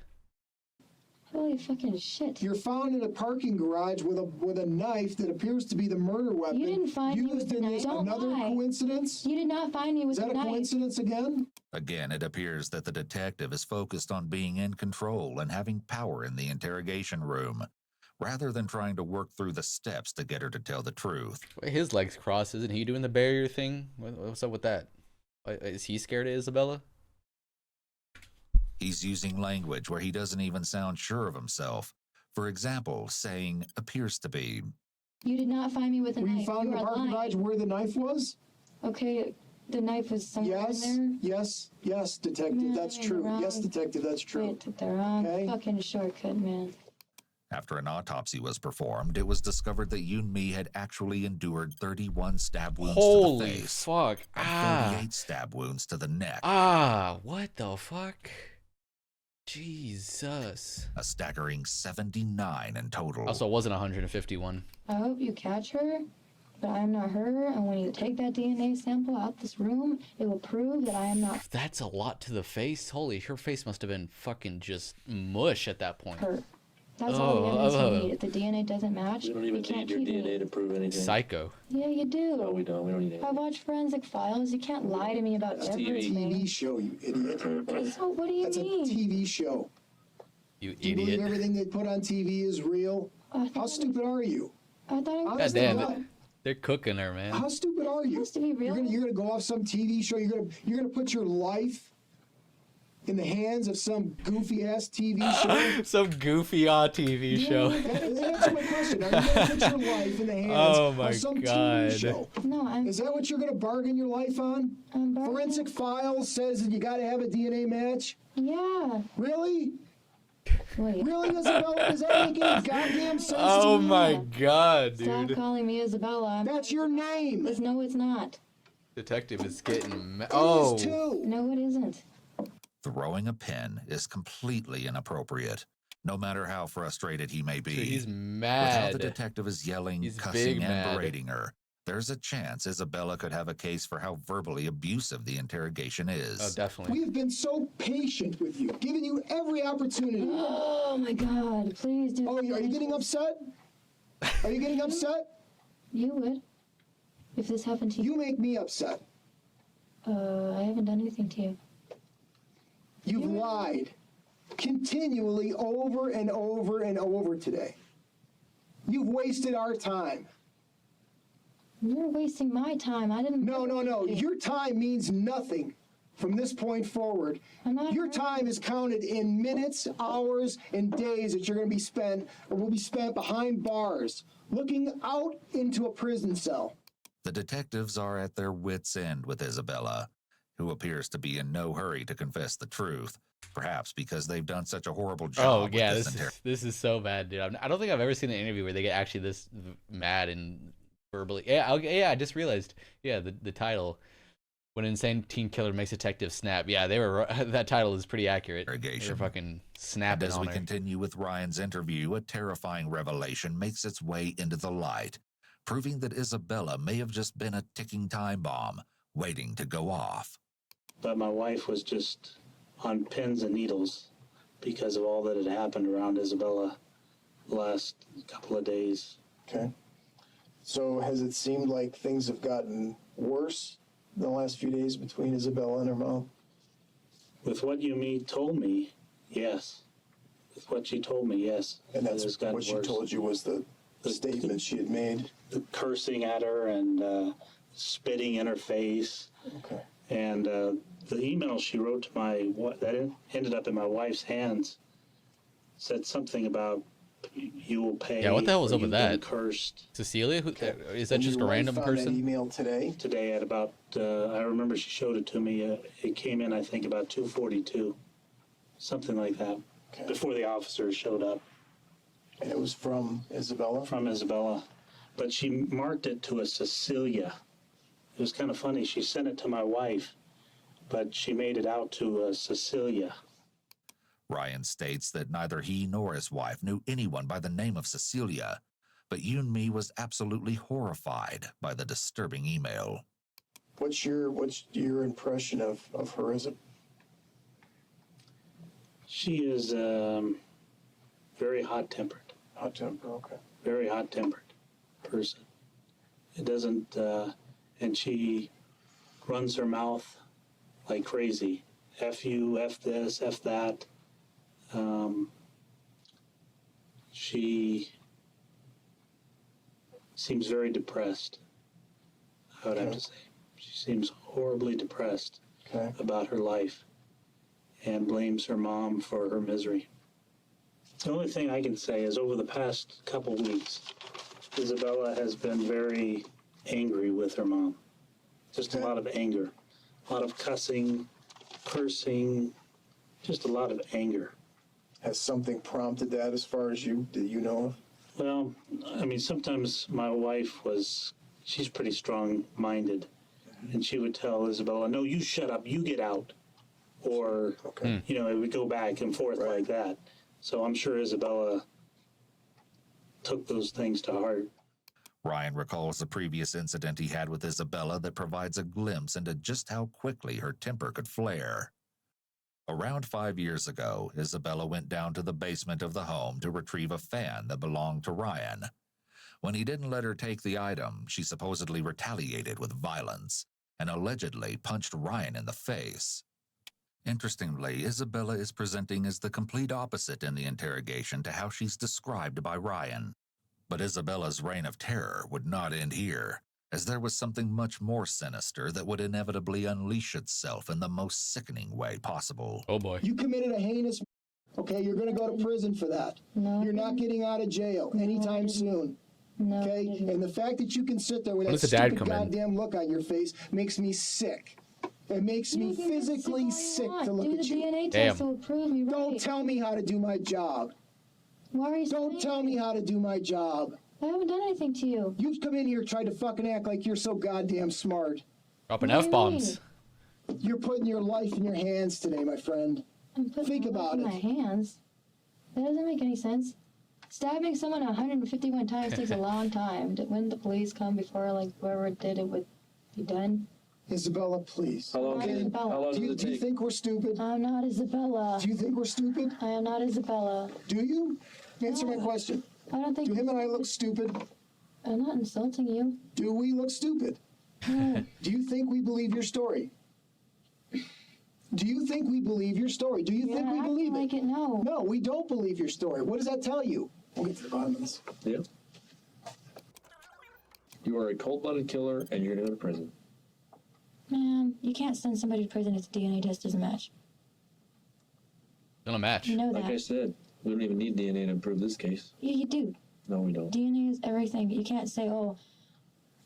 D: Holy fucking shit.
E: You're found in a parking garage with a knife that appears to be the murder weapon.
D: You didn't find me with
E: used
D: the
E: in
D: knife.
E: this.
D: Don't
E: Another
D: lie.
E: coincidence?
D: You did not find me with
E: Is that
D: the
E: a
D: knife.
E: coincidence again?
B: Again, it appears that the detective is focused on being in control and having power in the interrogation room, rather than trying to work through the steps to get her to tell the truth.
A: Wait, his legs crossed. Isn't he doing the barrier thing? What's up with that? Is he scared of Isabella?
B: He's using language where he doesn't even sound sure of himself. For example, saying appears to be.
D: You did not find me with a
E: Were
D: knife.
E: you found in
D: you
E: the
D: are
E: parking garage
D: lying.
E: where the knife was?
D: Okay, the knife was somewhere
E: Yes,
D: in
E: yes, detective,
D: Man,
E: that's
D: you're
E: true.
D: wrong.
E: Yes, detective, that's
D: there.
E: true.
D: Wait, took the wrong
E: Okay.
D: fucking shortcut, man.
B: After an autopsy was performed, it was discovered that Yoon Mi had actually endured 31 stab wounds to the
A: Holy
B: face
A: fuck.
B: and 38 stab wounds to the neck.
A: What the fuck? Jesus.
B: A staggering 79 in total.
A: Also, it wasn't 151.
D: I hope you catch her But I am not her, and when you take that DNA sample out this room, it will prove that I am not
A: That's a lot to the face. Holy, her face must have been fucking just mush at that point.
D: her. That's all the evidence
A: Oh.
D: you need. If the DNA doesn't match,
C: We don't
D: you
C: even
D: can't
C: need your
D: keep
C: DNA
D: me.
C: to prove anything.
A: Psycho.
D: Yeah, you do.
C: No, we don't. We don't need
D: I
C: anything.
D: watch forensic files. You can't lie to me about
C: That's
D: everything.
E: TV show, you idiot.
D: So what do you
E: That's a
D: mean?
E: TV show.
A: You
E: Do you believe
A: idiot.
E: everything they put on TV is real?
D: I thought
E: How stupid are you?
D: I thought it was
E: Honest to
A: damn
E: God,
A: it. They're cooking her, man.
E: How stupid are you?
D: supposed to be real.
E: You're gonna go off some TV show. You're gonna put your life in the hands of some goofy ass TV show.
A: Some goofy TV show.
E: Answer my question. Are you gonna put your life in the hands
A: Oh my
E: of some
A: God.
E: TV show?
D: No,
E: Is that what you're gonna bargain your life on?
D: I'm bargaining.
E: Forensic Files says that you gotta have a DNA match.
D: Yeah.
E: Really?
D: Wait.
E: Really, Isabella? Does that make any goddamn sense
A: Oh
E: to you?
A: my god,
D: Stop
A: dude.
D: calling me Isabella.
E: That's your name.
D: No, it's not.
A: Detective is getting
E: It
A: oh.
E: is too.
D: No, it isn't.
B: Throwing a pen is completely inappropriate, no matter how frustrated he may be.
A: Dude, he's
B: With how
A: mad.
B: the detective is yelling,
A: He's
B: cussing,
A: big
B: and
A: mad.
B: berating her, there's a chance Isabella could have a case for how verbally abusive the interrogation is.
A: Oh, definitely.
E: We have been so patient with you, giving you every opportunity.
D: Oh my God! Please do.
E: Oh, are you getting upset? Are you getting upset?
D: You would, if this happened to you.
E: You make me upset.
D: I haven't done anything to you.
E: You've lied continually over and over and over today. You've wasted our time.
D: You're wasting my time. I didn't.
E: No. Your time means nothing from this point forward.
D: I'm not
E: Your
D: hurt.
E: time is counted in minutes, hours, and days that you're going to be spent or will be spent behind bars, looking out into a prison cell.
B: The detectives are at their wits' end with Isabella, who appears to be in no hurry to confess the truth, perhaps because they've done such a horrible job
A: Oh
B: with
A: yeah,
B: this
A: this is so bad, dude. I don't think I've ever seen an interview where they get actually this mad and verbally. Yeah, I just realized. Yeah, the title, "When an Insane Teen Killer Makes Detective Snap." Yeah, they were. That title is pretty accurate. They were
B: interrogation.
A: fucking
B: And
A: snapping
B: as
A: on
B: we
A: her.
B: continue with Ryan's interview, a terrifying revelation makes its way into the light, proving that Isabella may have just been a ticking time bomb waiting to go off.
F: But my wife was just on pins and needles because of all that had happened around Isabella the last couple of days.
E: Okay. So has it seemed like things have gotten worse in the last few days between Isabella and her mom?
F: With what you told me, yes. With what she told me, yes.
E: And
F: It
E: that's
F: has gotten
E: what she
F: worse.
E: told you was the statement she had made.
F: The cursing at her and spitting in her face.
E: Okay.
F: And the email she wrote to that ended up in my wife's hands said something about you will pay.
A: Yeah, what the hell was
F: or
A: up with
F: you've been
A: that?
F: Cursed.
A: Cecilia, who is that?
E: And
A: Just a
E: your wife
A: random
E: found
A: person?
E: That email today.
F: Today at about, I remember she showed it to me. It came in, I think, about 2:42, something like that,
E: Okay.
F: before the officers showed up
E: And it was from Isabella.
F: from Isabella. But she marked it to a Cecilia. It was kind of funny. She sent it to my wife, but she made it out to a Cecilia.
B: Ryan states that neither he nor his wife knew anyone by the name of Cecilia, but Yoon-mi was absolutely horrified by the disturbing email.
E: What's your impression of her as a
F: She is very hot-tempered.
E: hot temper? Okay.
F: Very hot-tempered person. It doesn't, and she runs her mouth like crazy. F you, F this, F that. She seems very depressed, I would have to say. She seems horribly depressed
E: Okay.
F: about her life and blames her mom for her misery. The only thing I can say is over the past couple weeks, Isabella has been very angry with her mom. Just a lot of anger. A lot of cussing, cursing, just a lot of anger.
E: Has something prompted that as far as you know of?
F: Well, I mean, sometimes my wife she's pretty strong-minded, and she would tell Isabella, no, you shut up, you get out. Or,
E: Okay.
F: it would go back and forth like that. So I'm sure Isabella took those things to heart.
B: Ryan recalls a previous incident he had with Isabella that provides a glimpse into just how quickly her temper could flare. Around 5 years ago, Isabella went down to the basement of the home to retrieve a fan that belonged to Ryan. When he didn't let her take the item, she supposedly retaliated with violence and allegedly punched Ryan in the face. Interestingly, Isabella is presenting as the complete opposite in the interrogation to how she's described by Ryan. But Isabella's reign of terror would not end here, as there was something much more sinister that would inevitably unleash itself in the most sickening way possible.
A: Oh boy.
E: You committed a heinous, okay? You're going to go to prison for that.
D: No.
E: You're not getting out of jail anytime soon.
D: No.
E: Okay? And the fact that you can sit there with
A: When
E: that
A: does the dad
E: stupid
A: come in?
E: goddamn look on your face makes me sick. It makes me physically sick to look at
D: Do the
E: you.
D: DNA
A: Damn.
D: test will prove me right.
E: Don't tell me how to do my job.
D: Why are you
E: Don't
D: saying
E: tell me how to do my job.
D: I haven't done anything to you.
E: You've come in here tried to fucking act like you're so goddamn smart.
A: Dropping
D: What do you
A: F-bombs.
E: You're putting your life in your hands today, my friend.
D: I'm putting
E: Think
D: my life
E: about
D: in
E: it.
D: my hands. That doesn't make any sense. Stabbing someone 151 times takes a long time. Wouldn't the police come before, like, whoever did it would be done?
E: Isabella, please.
C: How long,
D: Not
C: does it,
D: Isabella.
C: how long
E: Do
C: does
E: you,
C: it
E: do you
C: take?
E: think we're stupid?
D: I'm not Isabella.
E: Do you think we're stupid?
D: I am not Isabella.
E: Do you? Answer my
D: No.
E: question.
D: I don't think
E: Do him and I look stupid?
D: I'm not insulting you.
E: Do we look stupid?
D: No.
E: Do you think we believe your story? Do you think we believe your story? Do you
D: You're
E: think
D: not
E: we
D: acting
E: believe
D: like
E: it?
D: it. No.
E: No, we don't believe your story. What does that tell you? We'll get to the bottom of this.
C: Yeah. You are a cold-blooded killer, and you're going to go to prison.
D: Man, you can't send somebody to prison if the DNA test doesn't match.
A: Gonna match.
D: You know
C: Like I
D: that.
C: said, we don't even need DNA to prove this case.
D: Yeah, you do.
C: No, we don't.
D: DNA is everything. You can't say, oh,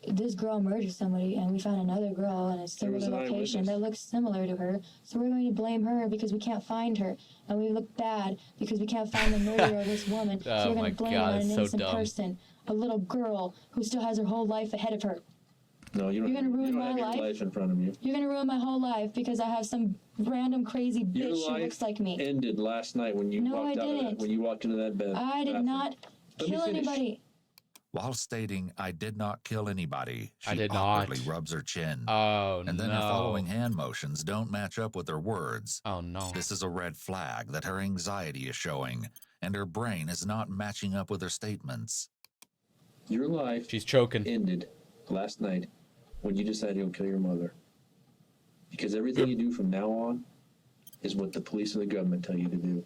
D: this girl murdered somebody and we found another girl in a similar
C: was an
D: location
C: eyewitness.
D: that looks similar to her. So we're going to blame her because we can't find her. And we look bad because we can't find the murderer of this woman.
A: Oh
D: So we're
A: my
D: going to blame
A: God,
D: her on
A: it's
D: an
A: so
D: innocent
A: dumb.
D: person. A little girl who still has her whole life ahead of her.
C: No, you don't.
D: You're gonna ruin
C: you don't
D: my
C: have your
D: life?
C: life in front of you.
D: You're going to ruin my whole life because I have some random crazy
C: Your
D: bitch who
C: life
D: looks like me.
C: ended last night when you
D: No,
C: walked
D: I
C: out of that.
D: didn't.
C: When you walked into that bed.
D: I did
C: bathroom.
D: not
C: Let me
D: kill
C: finish.
D: anybody.
B: While stating, I did not kill anybody, she
A: I did not.
B: awkwardly rubs her chin.
A: Oh
B: And then
A: no.
B: her following hand motions don't match up with her words.
A: Oh no.
B: This is a red flag that her anxiety is showing, and her brain is not matching up with her statements.
C: Your life
A: She's choking.
C: ended last night when you decided to go kill your mother. Because everything you do from now on is what the police and the government tell you to do.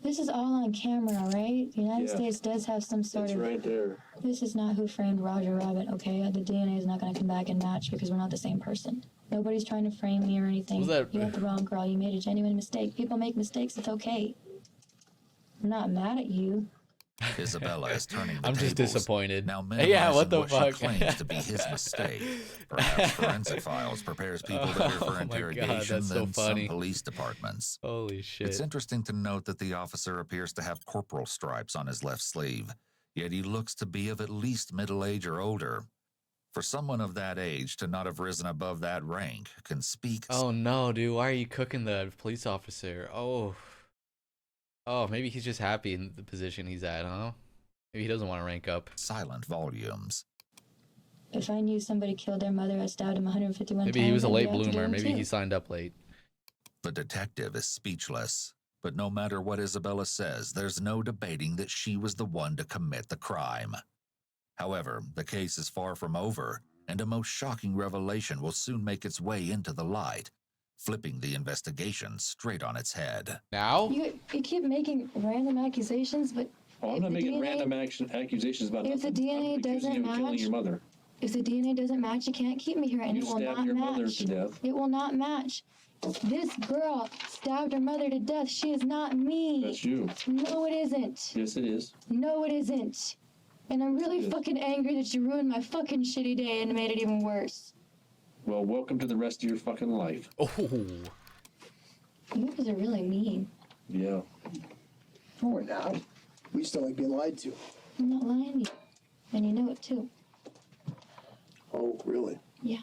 D: This is all on camera, right? The United
C: Yeah.
D: States does have some sort
C: It's
D: of...
C: right there.
D: This is not Who Framed Roger Rabbit, okay? The DNA is not going to come back and match because we're not the same person. Nobody's trying to frame me or anything.
A: Was that-
D: You got the wrong girl. You made a genuine mistake. People make mistakes. It's okay. I'm not mad at you.
B: Isabella is turning the
A: I'm just
B: tables,
A: disappointed.
B: Now
A: Yeah, what
B: minimizing
A: the
B: she
A: fuck?
B: claims to be his mistake. Perhaps Forensic Files prepares people better
A: Oh
B: for
A: my God,
B: interrogation
A: that's so
B: than
A: funny.
B: some police departments.
A: Holy shit.
B: It's interesting to note that the officer appears to have corporal stripes on his left sleeve, yet he looks to be of at least middle age or older. For someone of that age to not have risen above that rank can speak
A: Oh no, dude. Why are you cooking the police officer? Oh. Oh, maybe he's just happy in the position he's at, huh? Maybe he doesn't want to rank up.
B: silent volumes.
D: If I knew somebody killed their mother, I stabbed him 151 times.
A: Maybe he was a
D: I'd
A: late
D: have to do
A: bloomer.
D: him
A: Maybe
D: too.
A: he signed up late.
B: The detective is speechless. But no matter what Isabella says, there's no debating that she was the one to commit the crime. However, the case is far from over, and a most shocking revelation will soon make its way into the light, flipping the investigation straight on its head.
A: Now?
D: You keep making random accusations, but
C: Oh, I'm
D: if
C: not
D: the
C: making
D: DNA
C: random accusations about
D: if the
C: nothing.
D: DNA
C: I'm accusing
D: doesn't
C: you of killing
D: match-
C: your mother.
D: if the DNA doesn't match, you can't keep me here, and
C: You
D: it will
C: stabbed
D: not
C: your mother
D: match.
C: to death.
D: It will not match. This girl stabbed her mother to death. She is not me.
C: That's you.
D: No, it isn't.
C: Yes, it is.
D: No, it isn't. And I'm really
C: Yes.
D: fucking angry that you ruined my fucking shitty day and made it even worse.
C: Well, welcome to the rest of your fucking life.
A: Oh.
D: You guys are really mean.
C: Yeah.
E: No, we're not. We still like being lied to.
D: I'm not lying to you. And you know it too.
E: Oh, really?
D: Yeah.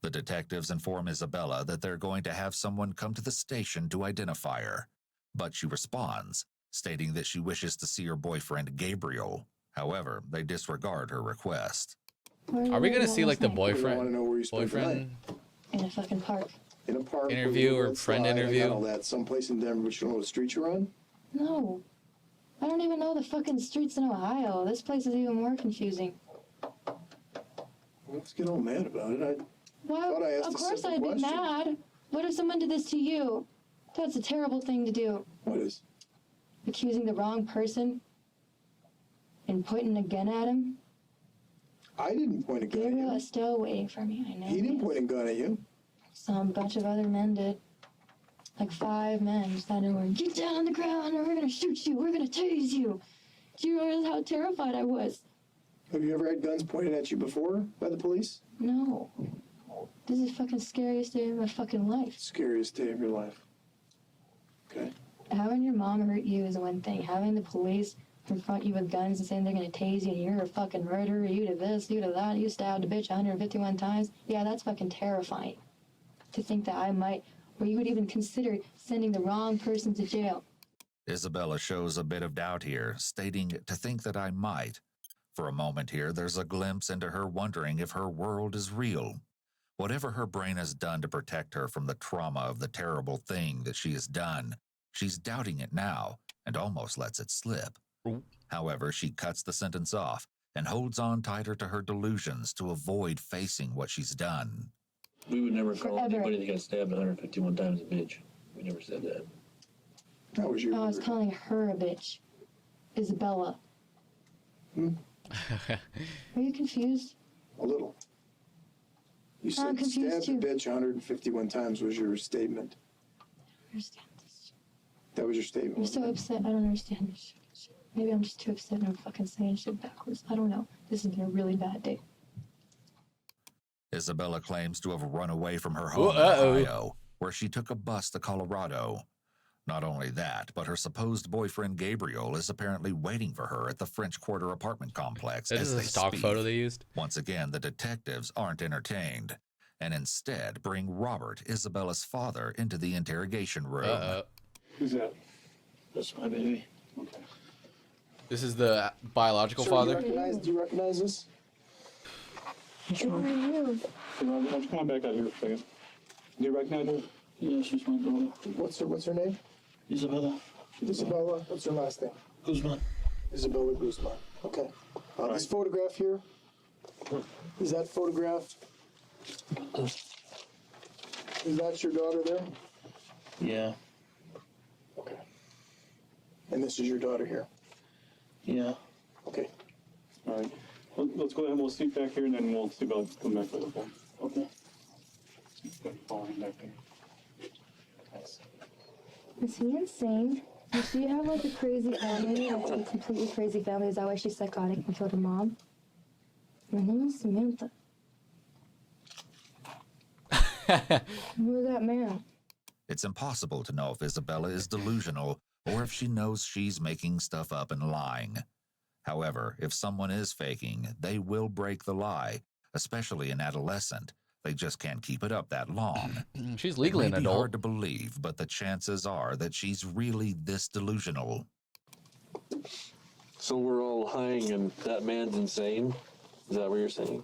B: The detectives inform Isabella that they're going to have someone come to the station to identify her, but she responds, stating that she wishes to see her boyfriend Gabriel. However, they disregard her request.
A: Are we gonna see like the
E: I want to
A: boyfriend
E: know where you spent the night.
A: boyfriend
D: In a fucking park.
E: In a park.
A: interview
E: where
A: or
E: you
A: friend
E: slide, I got
A: interview?
E: all that. Someplace in Denver, but you don't know what street you're on?
D: No. I don't even know the fucking streets in Ohio. This place is even more confusing.
E: Let's get all mad about it.
D: Why?
E: Thought I asked
D: Of
E: a
D: course
E: simple
D: I'd be
E: question.
D: mad. What if someone did this to you? That's a terrible thing to do.
E: What is?
D: Accusing the wrong person and pointing a gun at him.
E: I didn't point a gun at
D: Gabriel
E: you.
D: is still waiting for me. I know.
E: He didn't
D: is.
E: point a gun at you.
D: Some bunch of other men did. Like 5 men just out of nowhere. Get down on the ground or we're gonna shoot you. We're gonna tase you. Do you realize how terrified I was?
E: Have you ever had guns pointed at you before by the police?
D: No. This is the fucking scariest day of my fucking life.
E: Scariest day of your life. Okay.
D: Having your mom hurt you is one thing. Having the police confront you with guns and saying they're gonna tase you and you're a fucking murderer, you did this, you did that, you stabbed a bitch 151 times. Yeah, that's fucking terrifying. To think that I might, or you would even consider sending the wrong person to jail.
B: Isabella shows a bit of doubt here, stating to think that I might. For a moment here, there's a glimpse into her wondering if her world is real. Whatever her brain has done to protect her from the trauma of the terrible thing that she has done, she's doubting it now and almost lets it slip. However, she cuts the sentence off and holds on tighter to her delusions to avoid facing what she's done.
C: We would never call
D: Forever.
C: anybody that got stabbed 151 times a bitch. We never said that.
E: That was your
D: I was
E: word.
D: calling her a bitch. Isabella. Are you confused?
E: A little. You
D: I'm
E: said
D: confused
E: stabbed a
D: too.
E: bitch 151 times was your statement.
D: I understand this.
E: That was your statement.
D: I'm so upset. I don't understand this shit. Maybe I'm just too upset and I'm fucking saying shit backwards. I don't know. This has been a really bad day.
B: Isabella claims to have run away from her home in
A: uh-oh.
B: Ohio, where she took a bus to Colorado. Not only that, but her supposed boyfriend Gabriel is apparently waiting for her at the French Quarter apartment complex
A: This
B: as
A: is a
B: they
A: stock
B: speak.
A: photo they used.
B: Once again, the detectives aren't entertained, and instead bring Robert, Isabella's father, into the interrogation room.
C: Who's that? That's my baby. Okay.
A: This is the biological
E: Sir,
A: father.
E: Do you recognize this?
D: Who are you?
I: Why don't you come on back out here for a second? Do you recognize her?
C: Yeah, she's my daughter.
E: What's her name?
C: Isabella
E: Isabella. What's her last name?
C: Guzman.
E: Isabella Guzman. Okay. This photograph here. Is that photograph? Is that your daughter there?
C: Yeah.
E: Okay. And this is your daughter here.
C: Yeah.
E: Okay.
I: All right. Let's go ahead and we'll seat back here and then we'll see about come back with the phone.
C: Okay.
I: Following back there.
D: Is he insane? Does she have like a crazy family? Like a completely crazy family? Is that why she's psychotic and killed her mom? My name is Samantha. Who's that man?
B: It's impossible to know if Isabella is delusional or if she knows she's making stuff up and lying. However, if someone is faking, they will break the lie, especially an adolescent. They just can't keep it up that long.
A: She's legally
B: It
A: an
B: may be
A: adult.
B: hard to believe, but the chances are that she's really this delusional.
C: So we're all high and that man's insane? Is that what you're saying?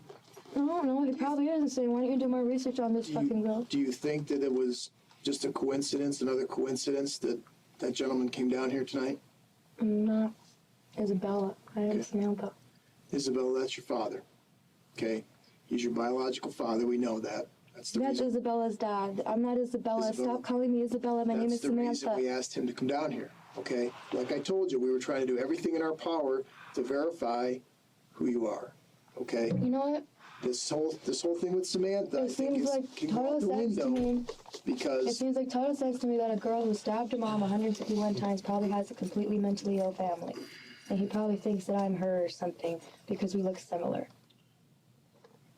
D: I don't know. He probably is insane. Why don't you do more research on this fucking girl?
E: Do you think that it was just a coincidence, another coincidence, that that gentleman came down here tonight?
D: I'm not Isabella. I am
E: Okay.
D: Samantha.
E: Isabella, that's your father. Okay? He's your biological father. We know that. That's the
D: That's
E: reason.
D: Isabella's dad. I'm not Isabella.
E: Isabella.
D: Stop calling me Isabella. My name
E: That's
D: is
E: the reason
D: Samantha.
E: we asked him to come down here. Okay? Like I told you, we were trying to do everything in our power to verify who you are. Okay?
D: You know what?
E: This whole thing with Samantha, I
D: It
E: think,
D: seems
E: is
D: like
E: can go
D: total
E: out the
D: sense to
E: window
D: me. It
E: because
D: seems like total sense to me that a girl who stabbed her mom 151 times probably has a completely mentally ill family. And he probably thinks that I'm her or something because we look similar.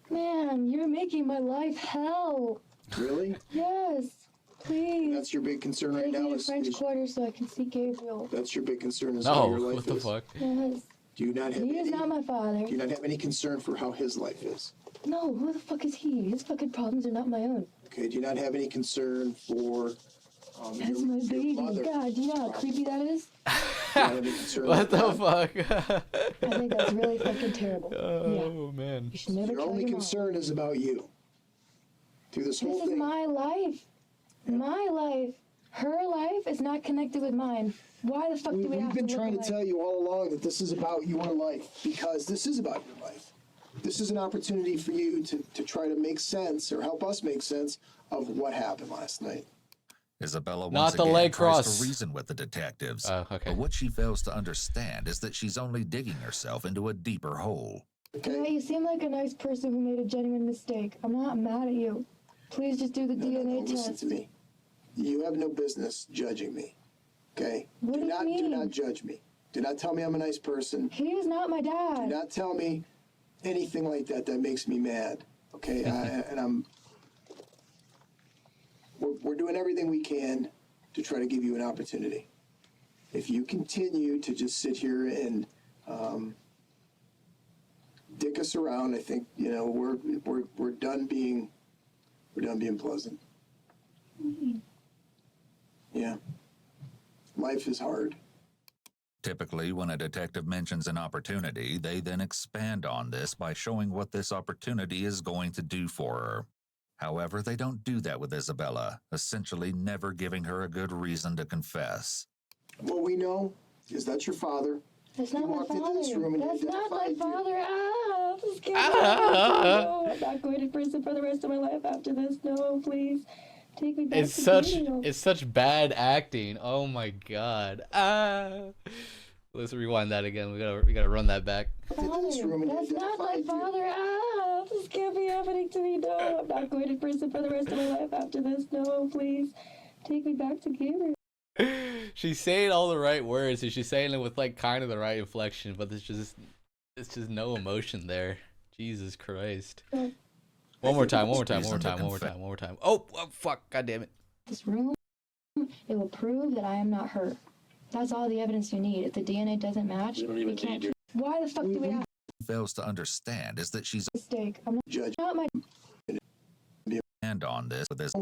D: Man, you're making my life hell.
E: really,
D: Yes. Please.
E: that's your big concern right
D: Take
E: now.
D: me to French Quarter so I can see Gabriel.
E: That's your big concern is how
A: No,
E: your life
A: what the
E: is.
A: fuck?
D: Yes.
E: Do you not have
D: He is
E: any?
D: not my father.
E: Do you not have any concern for how his life is?
D: No, who the fuck is he? His fucking problems are not my own.
E: Okay. Do you not have any concern for
D: That's my baby. God, do you know how creepy that is?
A: What the fuck?
D: I think that's really fucking terrible.
A: Oh man.
D: You should never
E: Your
D: kill
E: only
D: your mom.
E: concern is about you. Through this whole
D: This is
E: thing.
D: my life. My life. Her life is not connected with mine. Why the fuck do we
E: We've
D: have
E: been
D: to
E: trying to
D: look
E: tell you all along that this is about your life, because this is about your life. This is an opportunity for you to try to make sense, or help us make sense, of what happened last night.
B: Isabella
A: Not
B: once
A: the
B: again
A: leg
B: tries
A: cross.
B: to reason with the detectives.
A: Oh, okay.
B: But what she fails to understand is that she's only digging herself into a deeper hole.
D: Yeah, you seem like a nice person who made a genuine mistake. I'm not mad at you. Please just do the DNA
E: Listen
D: test.
E: to me. You have no business judging me. Okay?
D: What do you mean?
E: Do not judge me. Do not tell me I'm a nice person.
D: He is not my
E: Do
D: dad.
E: not tell me anything like that that makes me mad. Okay? We're doing everything we can to try to give you an opportunity. If you continue to just sit here and dick us around, I think we're done being pleasant. Yeah. Life is hard.
B: Typically, when a detective mentions an opportunity, they then expand on this by showing what this opportunity is going to do for her. However, they don't do that with Isabella, essentially never giving her a good reason to confess.
E: What we know is that's your father.
D: That's
E: He
D: not my
E: walked into this
D: father.
E: room and
D: That's not my
E: identified you.
D: father. Ah, this is scary. No, I'm not going to prison for the rest of my life after this. No, please. Take me back
A: It's
D: to
A: such
D: Gabriel.
A: it's such bad acting. Oh my god. Let's rewind that again. We gotta run that back.
E: Into this room and
D: That's not my
E: identified you.
D: father. Ah, this can't be happening to me. No, I'm not going to prison for the rest of my life after this. No, please. Take me back to Gabriel.
A: She's saying all the right words, and she's saying it with like kind of the right inflection, but it's just no emotion there. Jesus Christ. One more time. Oh, fuck. God damn it.
D: This room, it will prove that I am not her. That's all the evidence you need. If the DNA doesn't match, we can't. Why the fuck do we have
B: Fails to understand is that she's
D: a mistake? I'm
E: Judge.
D: not my.
B: and on this with this.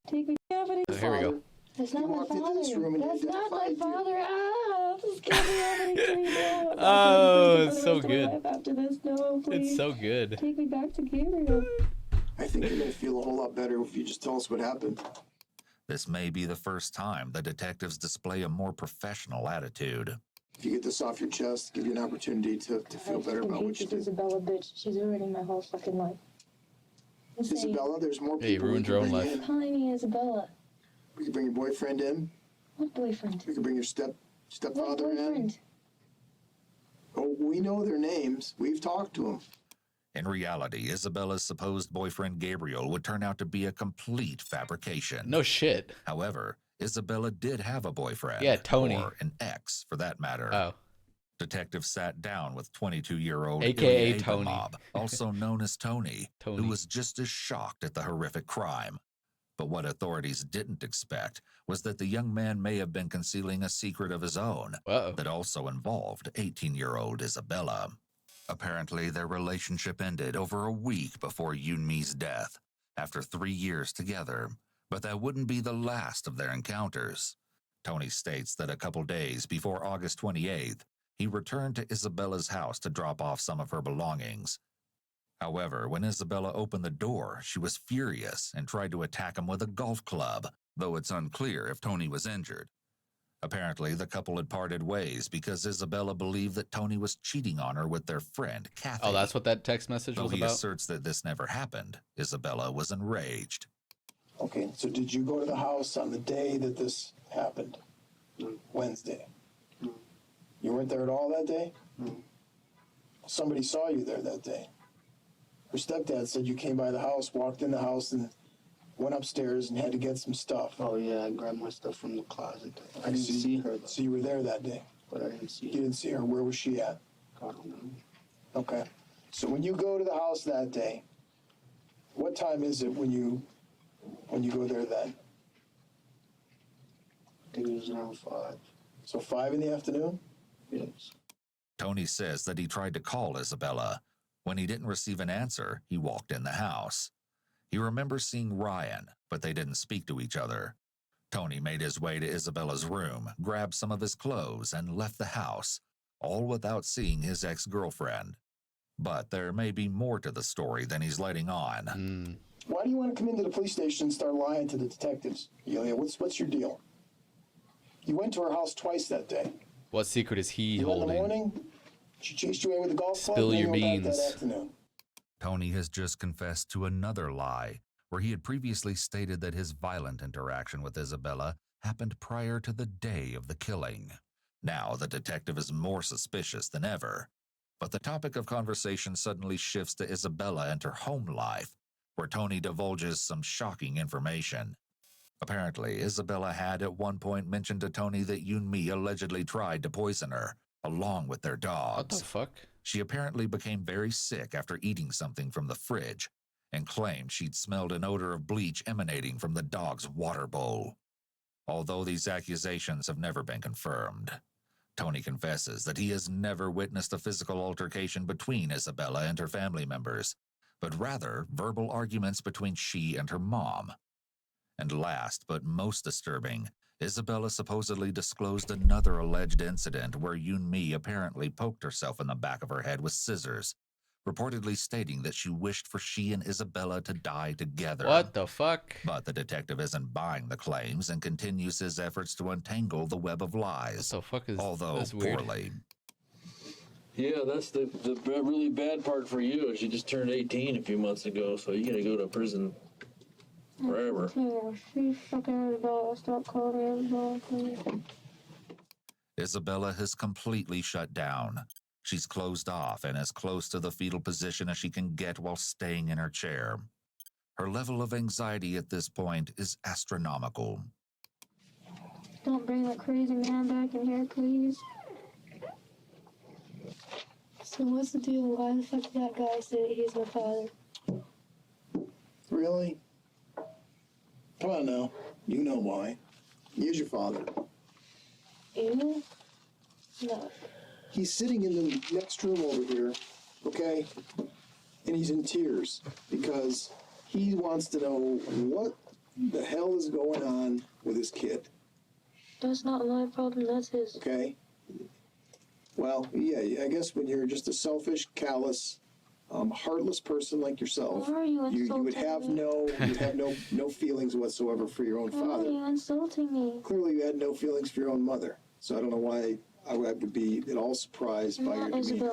D: Take me back to
A: Oh, here we go.
D: That's not
E: He
D: my
E: walked into this
D: father.
E: room and
D: That's not my
E: identified you.
D: father. Ah, this can't be happening to me. No, I'm not
A: Oh,
D: going to
A: it's
D: prison
A: so
D: for the rest of my
A: good.
D: life after this. No, please.
A: It's so good.
D: Take me back to Gabriel.
E: I think you're going to feel a whole lot better if you just tell us what happened.
B: This may be the first time the detectives display a more professional attitude.
E: If you get this off your chest, give you an opportunity to feel better about what you did.
D: Isabella bitch. She's ruining my whole fucking life.
E: Isabella, there's more
A: Yeah, you
E: people.
A: ruined
E: we
A: your
E: can
A: own
E: bring
A: life.
E: in.
D: Calling me Isabella.
E: We can bring your boyfriend in.
D: What boyfriend?
E: We can bring your
D: What
E: stepfather in.
D: boyfriend?
E: Oh, we know their names. We've talked to them.
B: In reality, Isabella's supposed boyfriend Gabriel would turn out to be a complete fabrication.
A: No shit.
B: However, Isabella did have a boyfriend.
A: Yeah, Tony.
B: Or an ex, for that matter.
A: Oh.
B: Detectives sat down with 22-year-old
A: AKA
B: Ilya
A: Tony.
B: Abramov, also known as Tony,
A: Tony.
B: who was just as shocked at the horrific crime. But what authorities didn't expect was that the young man may have been concealing a secret of his own
A: Uh-oh.
B: that also involved 18-year-old Isabella. Apparently, their relationship ended over a week before Yunmi's death, after 3 years together. But that wouldn't be the last of their encounters. Tony states that a couple days before August 28th, he returned to Isabella's house to drop off some of her belongings. However, when Isabella opened the door, she was furious and tried to attack him with a golf club, though it's unclear if Tony was injured. Apparently, the couple had parted ways because Isabella believed that Tony was cheating on her with their friend, Kathy.
A: Oh, that's what that text message
B: Though
A: was
B: he
A: about?
B: asserts that this never happened, Isabella was enraged.
E: Okay, so did you go to the house on the day that this happened? Wednesday. You weren't there at all that day? Somebody saw you there that day. Her stepdad said you came by the house, walked in the house, and went upstairs and had to get some stuff.
J: Oh, yeah, I grabbed my stuff from the closet. I didn't
E: So
J: see her, though,
E: So you were there that day?
J: but I didn't see
E: You
J: her.
E: didn't see her. Where was she at?
J: I don't know.
E: Okay. So when you go to the house that day, what time is it when you go there then?
J: I think it was around 5.
E: So 5 in the afternoon?
J: Yes.
B: Tony says that he tried to call Isabella. When he didn't receive an answer, he walked in the house. He remembers seeing Ryan, but they didn't speak to each other. Tony made his way to Isabella's room, grabbed some of his clothes, and left the house, all without seeing his ex-girlfriend. But there may be more to the story than he's letting on.
E: Why do you want to come into the police station and start lying to the detectives? Yulia, what's your deal? You went to her house twice that day.
A: What secret is he
E: In the
A: holding?
E: morning, she chased you away with a golf club.
A: Spill
E: and
A: your
E: you went back
A: beans.
E: that afternoon.
B: Tony has just confessed to another lie, where he had previously stated that his violent interaction with Isabella happened prior to the day of the killing. Now the detective is more suspicious than ever. But the topic of conversation suddenly shifts to Isabella and her home life, where Tony divulges some shocking information. Apparently, Isabella had at one point mentioned to Tony that Yunmi allegedly tried to poison her, along with their dogs.
A: What the fuck?
B: She apparently became very sick after eating something from the fridge, and claimed she'd smelled an odor of bleach emanating from the dog's water bowl. Although these accusations have never been confirmed, Tony confesses that he has never witnessed a physical altercation between Isabella and her family members, but rather verbal arguments between she and her mom. And last but most disturbing, Isabella supposedly disclosed another alleged incident where Yunmi apparently poked herself in the back of her head with scissors, reportedly stating that she wished for she and Isabella to die together.
A: What the fuck?
B: But the detective isn't buying the claims and continues his efforts to untangle the web of lies.
A: What the fuck is
B: although
A: that's weird.
B: poorly.
C: Yeah, that's the really bad part for you. Is you just turned 18 a few months ago, so you're gonna go to prison forever.
D: Yeah, she fucking Isabella. Stop calling me Isabella, please.
B: Isabella has completely shut down. She's closed off and as close to the fetal position as she can get while staying in her chair. Her level of anxiety at this point is astronomical.
D: Don't bring that crazy man back in here, please. So what's the deal? Why the fuck did that guy say that he's my father?
E: Really? Come on now. You know why. He is your father.
D: You? No.
E: He's sitting in the next room over here, okay? And he's in tears because he wants to know what the hell is going on with his kid,
D: That's not my problem, that's his.
E: okay? Well, yeah, I guess when you're just a selfish, callous, heartless person like yourself,
D: Why are you
E: you would
D: insulting
E: have
D: me?
E: no feelings whatsoever for your own
D: Why are
E: father.
D: you insulting me?
E: Clearly, you had no feelings for your own mother, so I don't know why I would be at all surprised by your
D: Not
E: demeanor.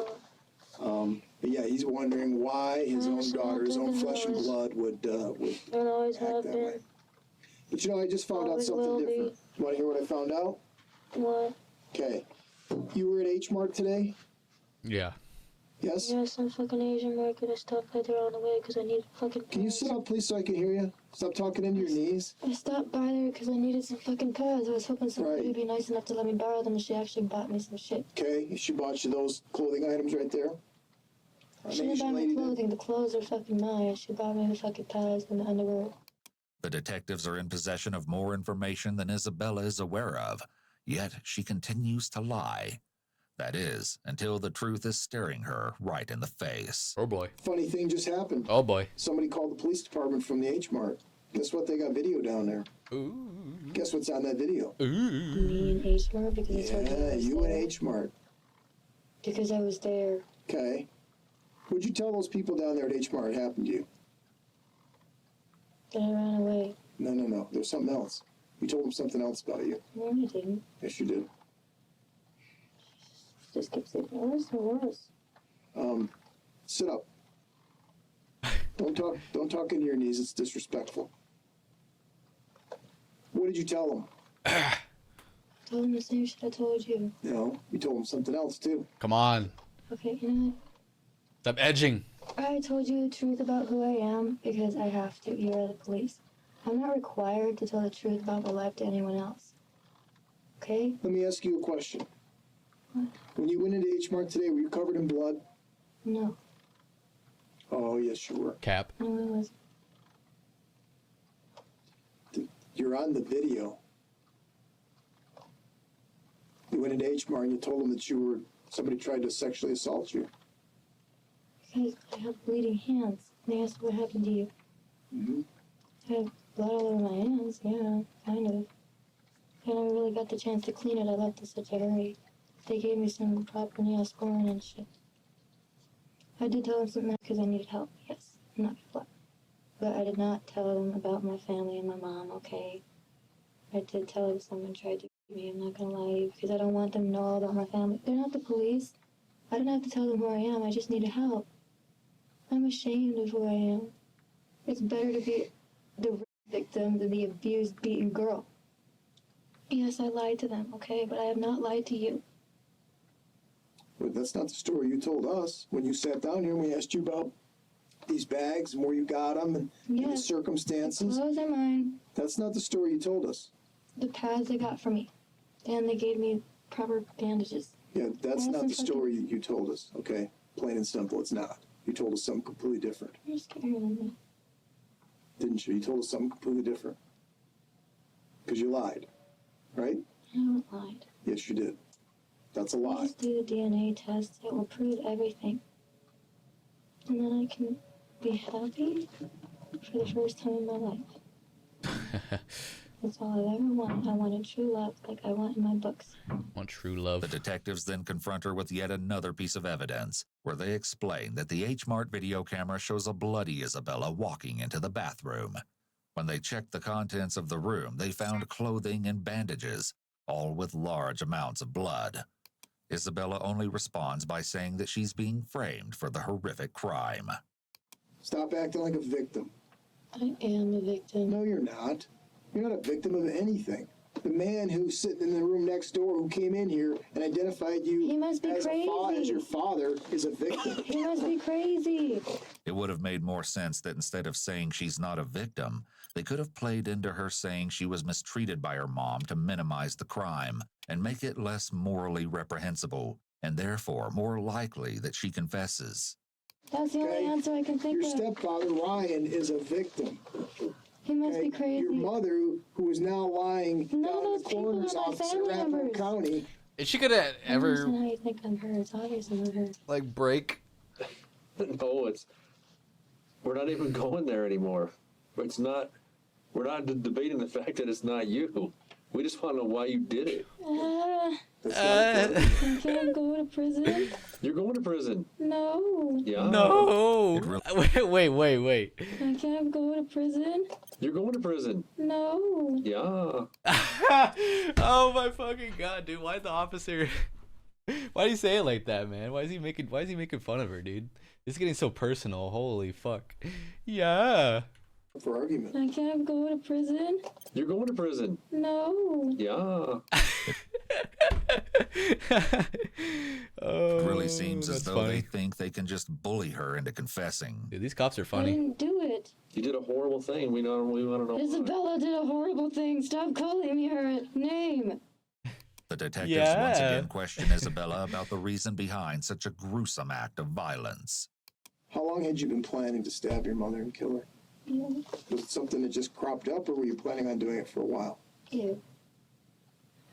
D: Isabella.
E: But yeah, he's wondering why his own
D: Yes,
E: daughter, his own
D: nothing
E: flesh and
D: knows.
E: blood would
D: And always
E: act
D: have
E: that
D: been.
E: way. But you know, I just found out
D: Always
E: something
D: will be.
E: different. You want to hear what I found out?
D: What?
E: Okay. You were at H Mart today?
A: Yeah.
E: Yes?
D: Yeah, some fucking Asian market. I stopped right there on the way because I needed fucking pads.
E: Can you sit up, please, so I can hear you? Stop talking into your knees.
D: I stopped by there because I needed some fucking pads. I was hoping somebody
E: Right.
D: would be nice enough to let me borrow them, and she actually bought me some shit.
E: Okay, she bought you those clothing items right there.
D: She didn't buy me clothing. The clothes are fucking mine. She bought me the fucking pads and the underwear.
B: The detectives are in possession of more information than Isabella is aware of, yet she continues to lie. That is, until the truth is staring her right in the face.
A: Oh boy.
E: Funny thing just happened.
A: Oh boy.
E: Somebody called the police department from the H Mart. Guess what? They got video down there.
A: Ooh.
E: Guess what's on that video?
A: Ooh.
D: Me and H Mart because I told you I
E: Yeah,
D: was
E: you
D: there.
E: and H Mart.
D: Because I was there.
E: Okay. What'd you tell those people down there at H Mart happened to you?
D: Then I ran away.
E: No. There's something else. You told them something else about you.
D: No, I didn't.
E: Yes, you did.
D: Just kept saying worse and worse.
E: Sit up. Don't talk into your knees. It's disrespectful. What did you tell them?
D: Told him the same shit I told you.
E: No, you told them something else too.
A: Come on.
D: Okay, you know
A: Stop edging.
D: what? I told you the truth about who I am because I have to. You are the police. I'm not required to tell the truth about my life to anyone else. Okay?
E: Let me ask you a question.
D: What?
E: When you went into H Mart today, were you covered in blood?
D: No.
E: Oh, yes, you were.
A: Cap.
D: No, it wasn't.
E: You're on the video. You went into H Mart and you told them that somebody tried to sexually assault you.
D: Because I have bleeding hands. And they asked what happened to you.
E: Mm-hmm.
D: I have blood all over my hands. Yeah, kind of. I never really got the chance to clean it. I left in such a hurry. They gave me some proper nail scoring and shit. I did tell them something because I needed help, yes. I'm not gonna lie. But I did not tell them about my family and my mom, okay? I did tell them someone tried to beat me, I'm not gonna lie to you, because I don't want them to know all about my family. They're not the police. I don't have to tell them who I am, I just needed help. I'm ashamed of who I am. It's better to be the victim than the abused, beaten girl. Yes, I lied to them, okay? But I have not lied to you.
E: But that's not the story you told us when you sat down here and we asked you about these bags and where you got them and the
D: Yes,
E: circumstances.
D: clothes are mine.
E: That's not the story you told us.
D: The pads they got for me. And they gave me proper bandages.
E: Yeah, that's
D: Well,
E: not the
D: since I
E: story you told us, okay? Plain and simple, it's not. You told us something completely different,
D: You're scarier than me.
E: didn't you? You told us something completely different. Because you lied, right?
D: I haven't lied.
E: Yes, you did. That's a
D: I
E: lie.
D: just do the DNA test. It will prove everything. And then I can be happy for the first time in my life. That's all I ever want. I wanted true love like I want in my books.
A: Want true love.
B: The detectives then confront her with yet another piece of evidence, where they explain that the H-Mart video camera shows a bloody Isabella walking into the bathroom. When they checked the contents of the room, they found clothing and bandages, all with large amounts of blood. Isabella only responds by saying that she's being framed for the horrific crime.
E: Stop acting like a victim.
D: I am a victim.
E: No, you're not. You're not a victim of anything. The man who's sitting in the room next door who came in here and identified you
D: He must be
E: as
D: crazy.
E: your father is a victim.
D: He must be crazy.
B: It would have made more sense that instead of saying she's not a victim, they could have played into her saying she was mistreated by her mom to minimize the crime and make it less morally reprehensible, and therefore more likely that she confesses.
D: That's the only
E: Okay.
D: answer I can think
E: Your
D: of.
E: stepfather, Ryan, is a victim.
D: He must
E: Okay?
D: be crazy.
E: Your mother, who is now lying
D: None of
E: down in
D: those
E: the
D: people
E: coroner's
D: are my
E: office in
D: family
E: Arapahoe
D: members.
E: County.
A: Is she gonna
D: I don't
A: ever
D: understand how you think I'm her. It's obvious I'm not her.
A: like break?
C: No, we're not even going there anymore. It's not, we're not debating the fact that it's not you. We just want to know why you did it.
E: That's not
D: I can't go to prison.
C: You're going to prison.
D: No.
C: Yeah.
A: No.
B: It
A: Wait.
D: I can't go to prison.
C: You're going to prison.
D: No.
C: Yeah.
A: Oh my fucking god, dude! Why the officer? Why do you say it like that, man? Why is he making fun of her, dude? This is getting so personal. Holy fuck. Yeah.
E: for argument.
D: I can't go to prison.
C: You're going to prison.
D: No.
C: Yeah.
A: Oh,
B: It really seems as
A: that's
B: though
A: funny.
B: they think they can just bully her into confessing.
A: Dude, these cops are
D: I
A: funny.
D: didn't do it.
C: You did a horrible thing. We want to know. why.
D: Isabella did a horrible thing. Stop calling me her name.
B: The detectives
A: Yeah.
B: once again question Isabella about the reason behind such a gruesome act of violence.
E: How long had you been planning to stab your mother and kill her?
D: Ew.
E: Was it something that just cropped up, or were you planning on doing it for a while?
D: Ew.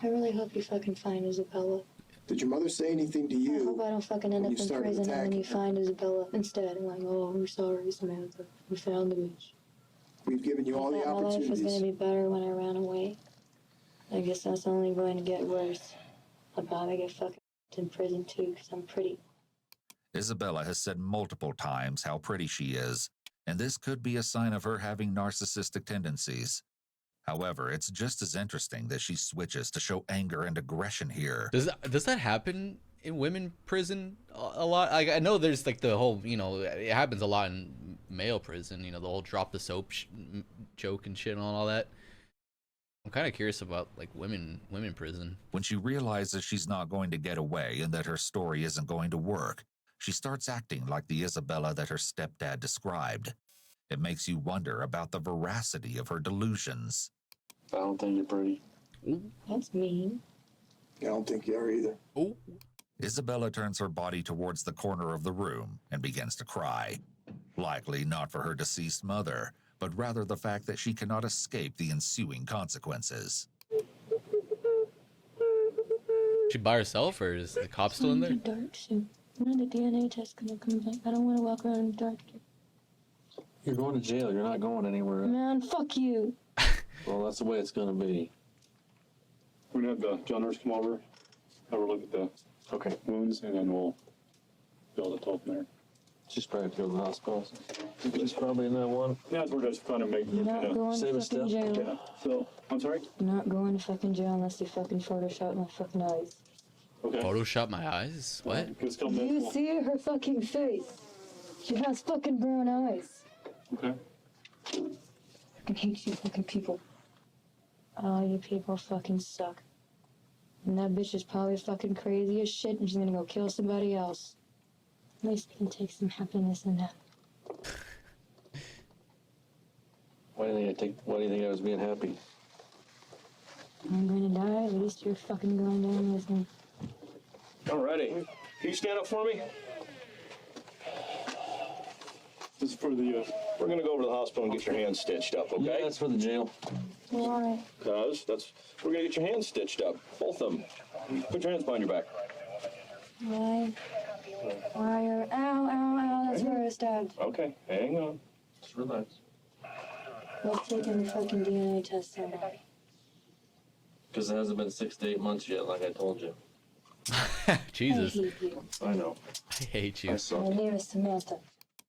D: I really hope you fucking find Isabella.
E: Did your mother say anything to
D: I
E: you?
D: hope I don't fucking end
E: when
D: up
E: you
D: in
E: started
D: prison and then
E: attacking
D: you
E: her?
D: find Isabella instead. I'm like, oh, I'm sorry, Samantha. We found the bitch.
E: We've given you
D: I
E: all the
D: thought my life was going to
E: opportunities.
D: be better when I ran away. I guess that's only going to get worse. I'll probably get fucking in prison too because I'm pretty.
B: Isabella has said multiple times how pretty she is, and this could be a sign of her having narcissistic tendencies. However, it's just as interesting that she switches to show anger and aggression here.
A: Does that happen in women prison a lot? I know there's like the whole, it happens a lot in male prison, the whole drop the soap joke and shit and all that. I'm kind of curious about like women prison.
B: When she realizes she's not going to get away and that her story isn't going to work, she starts acting like the Isabella that her stepdad described. It makes you wonder about the veracity of her delusions.
C: I don't think you're pretty.
D: That's mean.
E: I don't think you are either.
A: Oh,
B: Isabella turns her body towards the corner of the room and begins to cry. Likely not for her deceased mother, but rather the fact that she cannot escape the ensuing consequences.
A: she by herself or is the cop still in there?
D: It's dark soon. When the DNA test gonna come back? I don't want to walk around in the dark.
C: You're going to jail. You're not going anywhere.
D: Man, fuck you.
C: Well, that's the way it's going to be.
I: We're gonna have the John nurse come over, have a look at the wounds, and then we'll be able to talk from there.
C: She's probably to go to the hospital. She's probably in that one.
I: Yeah, we're just trying to make
D: You're not going
C: save
D: to
C: us
D: fucking
C: still.
D: jail.
I: Yeah. So, I'm sorry?
D: You're not going to fucking jail unless you fucking Photoshop my fucking eyes.
I: Okay.
A: Photoshop my eyes? What?
I: Let's go
D: Do you
I: medical.
D: see her fucking face? She has fucking brown eyes.
I: Okay.
D: Fucking hate you fucking people. All you people fucking suck. And that bitch is probably fucking crazy as shit and she's gonna go kill somebody else. At least we can take some happiness in that.
C: Why do you think I was being happy?
D: I'm gonna die, at least you're fucking going down with me.
C: Alrighty. Can you stand up for me?
I: This is for the,
K: We're gonna go over to the hospital and get your hands stitched up, okay?
C: Yeah, that's for the jail.
D: Why?
K: Cause we're gonna get your hands stitched up, both of them. Put your hands behind your back.
D: Why? Why are... Ow, ow, ow, that's where I stabbed.
K: Okay, hang on.
C: Just relax.
D: Let's take a fucking DNA test on her.
C: Because it hasn't been 6 to 8 months yet, like I told you.
A: Jesus.
D: I hate you.
C: I know.
A: I hate you.
C: I suck.
D: My name is Samantha.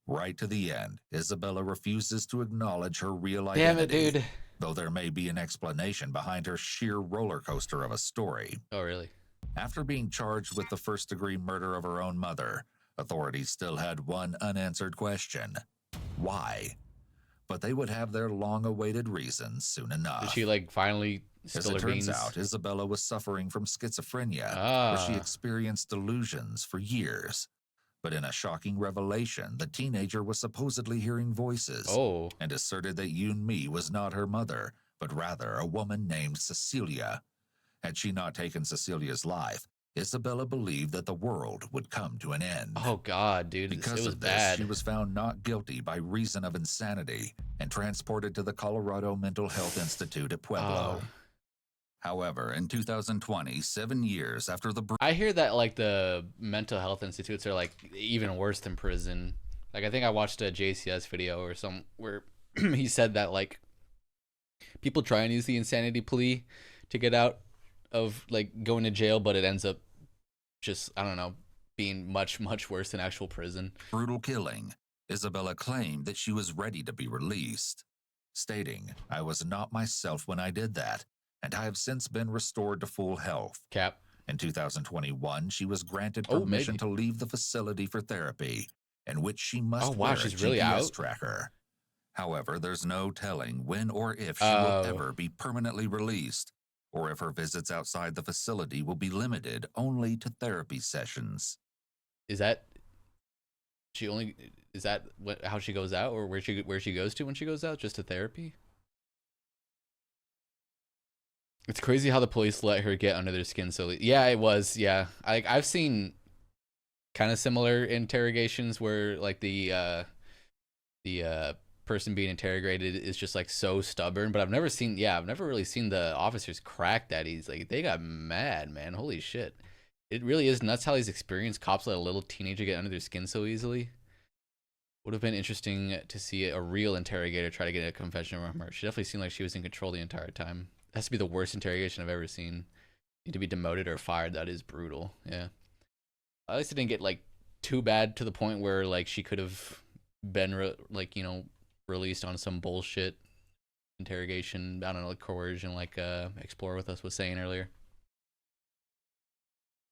B: Right to the end, Isabella refuses to acknowledge her real
A: Damn it,
B: identity,
A: dude.
B: though there may be an explanation behind her sheer roller coaster of a story.
A: Oh, really?
B: After being charged with the first-degree murder of her own mother, authorities still had one unanswered question. Why? But they would have their long-awaited reasons soon enough.
A: Did she, like, finally
B: As
A: spill
B: it
A: her
B: turns
A: beans?
B: out, Isabella was suffering from schizophrenia,
A: Ah.
B: where she experienced delusions for years. But in a shocking revelation, the teenager was supposedly hearing voices
A: Oh.
B: and asserted that Yoon Mi was not her mother, but rather a woman named Cecilia. Had she not taken Cecilia's life, Isabella believed that the world would come to an end.
A: Oh, God, dude.
B: Because
A: it was
B: of this,
A: bad.
B: she was found not guilty by reason of insanity and transported to the Colorado Mental Health Institute at Pueblo.
A: Oh.
B: However, in 2020, 7 years after the
A: I hear that, like, the mental health institutes are, like, even worse than prison. Like, I think I watched a JCS video or some where he said that, like, people try and use the insanity plea to get out of, like, going to jail, but it ends up just, I don't know, being much, much worse than actual prison.
B: brutal killing, Isabella claimed that she was ready to be released, stating, "I was not myself when I did that, and I have since been restored to full health."
A: Cap.
B: In 2021, she was granted
A: Oh,
B: permission
A: maybe.
B: to leave the facility for therapy, in which she must
A: Oh, wow,
B: wear
A: she's
B: a
A: really
B: GPS
A: out?
B: tracker. However, there's no telling when or if she
A: Oh.
B: will ever be permanently released, or if her visits outside the facility will be limited only to therapy sessions.
A: Is that how she goes out, or where she goes to when she goes out? Just to therapy? It's crazy how the police let her get under their skin so yeah, it was. Yeah, I've seen kind of similar interrogations where, like, the person being interrogated is just, like, so stubborn, but I've never really seen the officers crack that. He's like, they got mad, man. Holy shit. It really is nuts how these experienced cops let a little teenager get under their skin so easily. Would have been interesting to see a real interrogator try to get a confession from her. She definitely seemed like she was in control the entire time. It has to be the worst interrogation I've ever seen. Need to be demoted or fired. That is brutal. Yeah. At least it didn't get, like, too bad to the point where, like, she could have been released on some bullshit interrogation. I don't know, like coercion, like Explore With Us was saying earlier.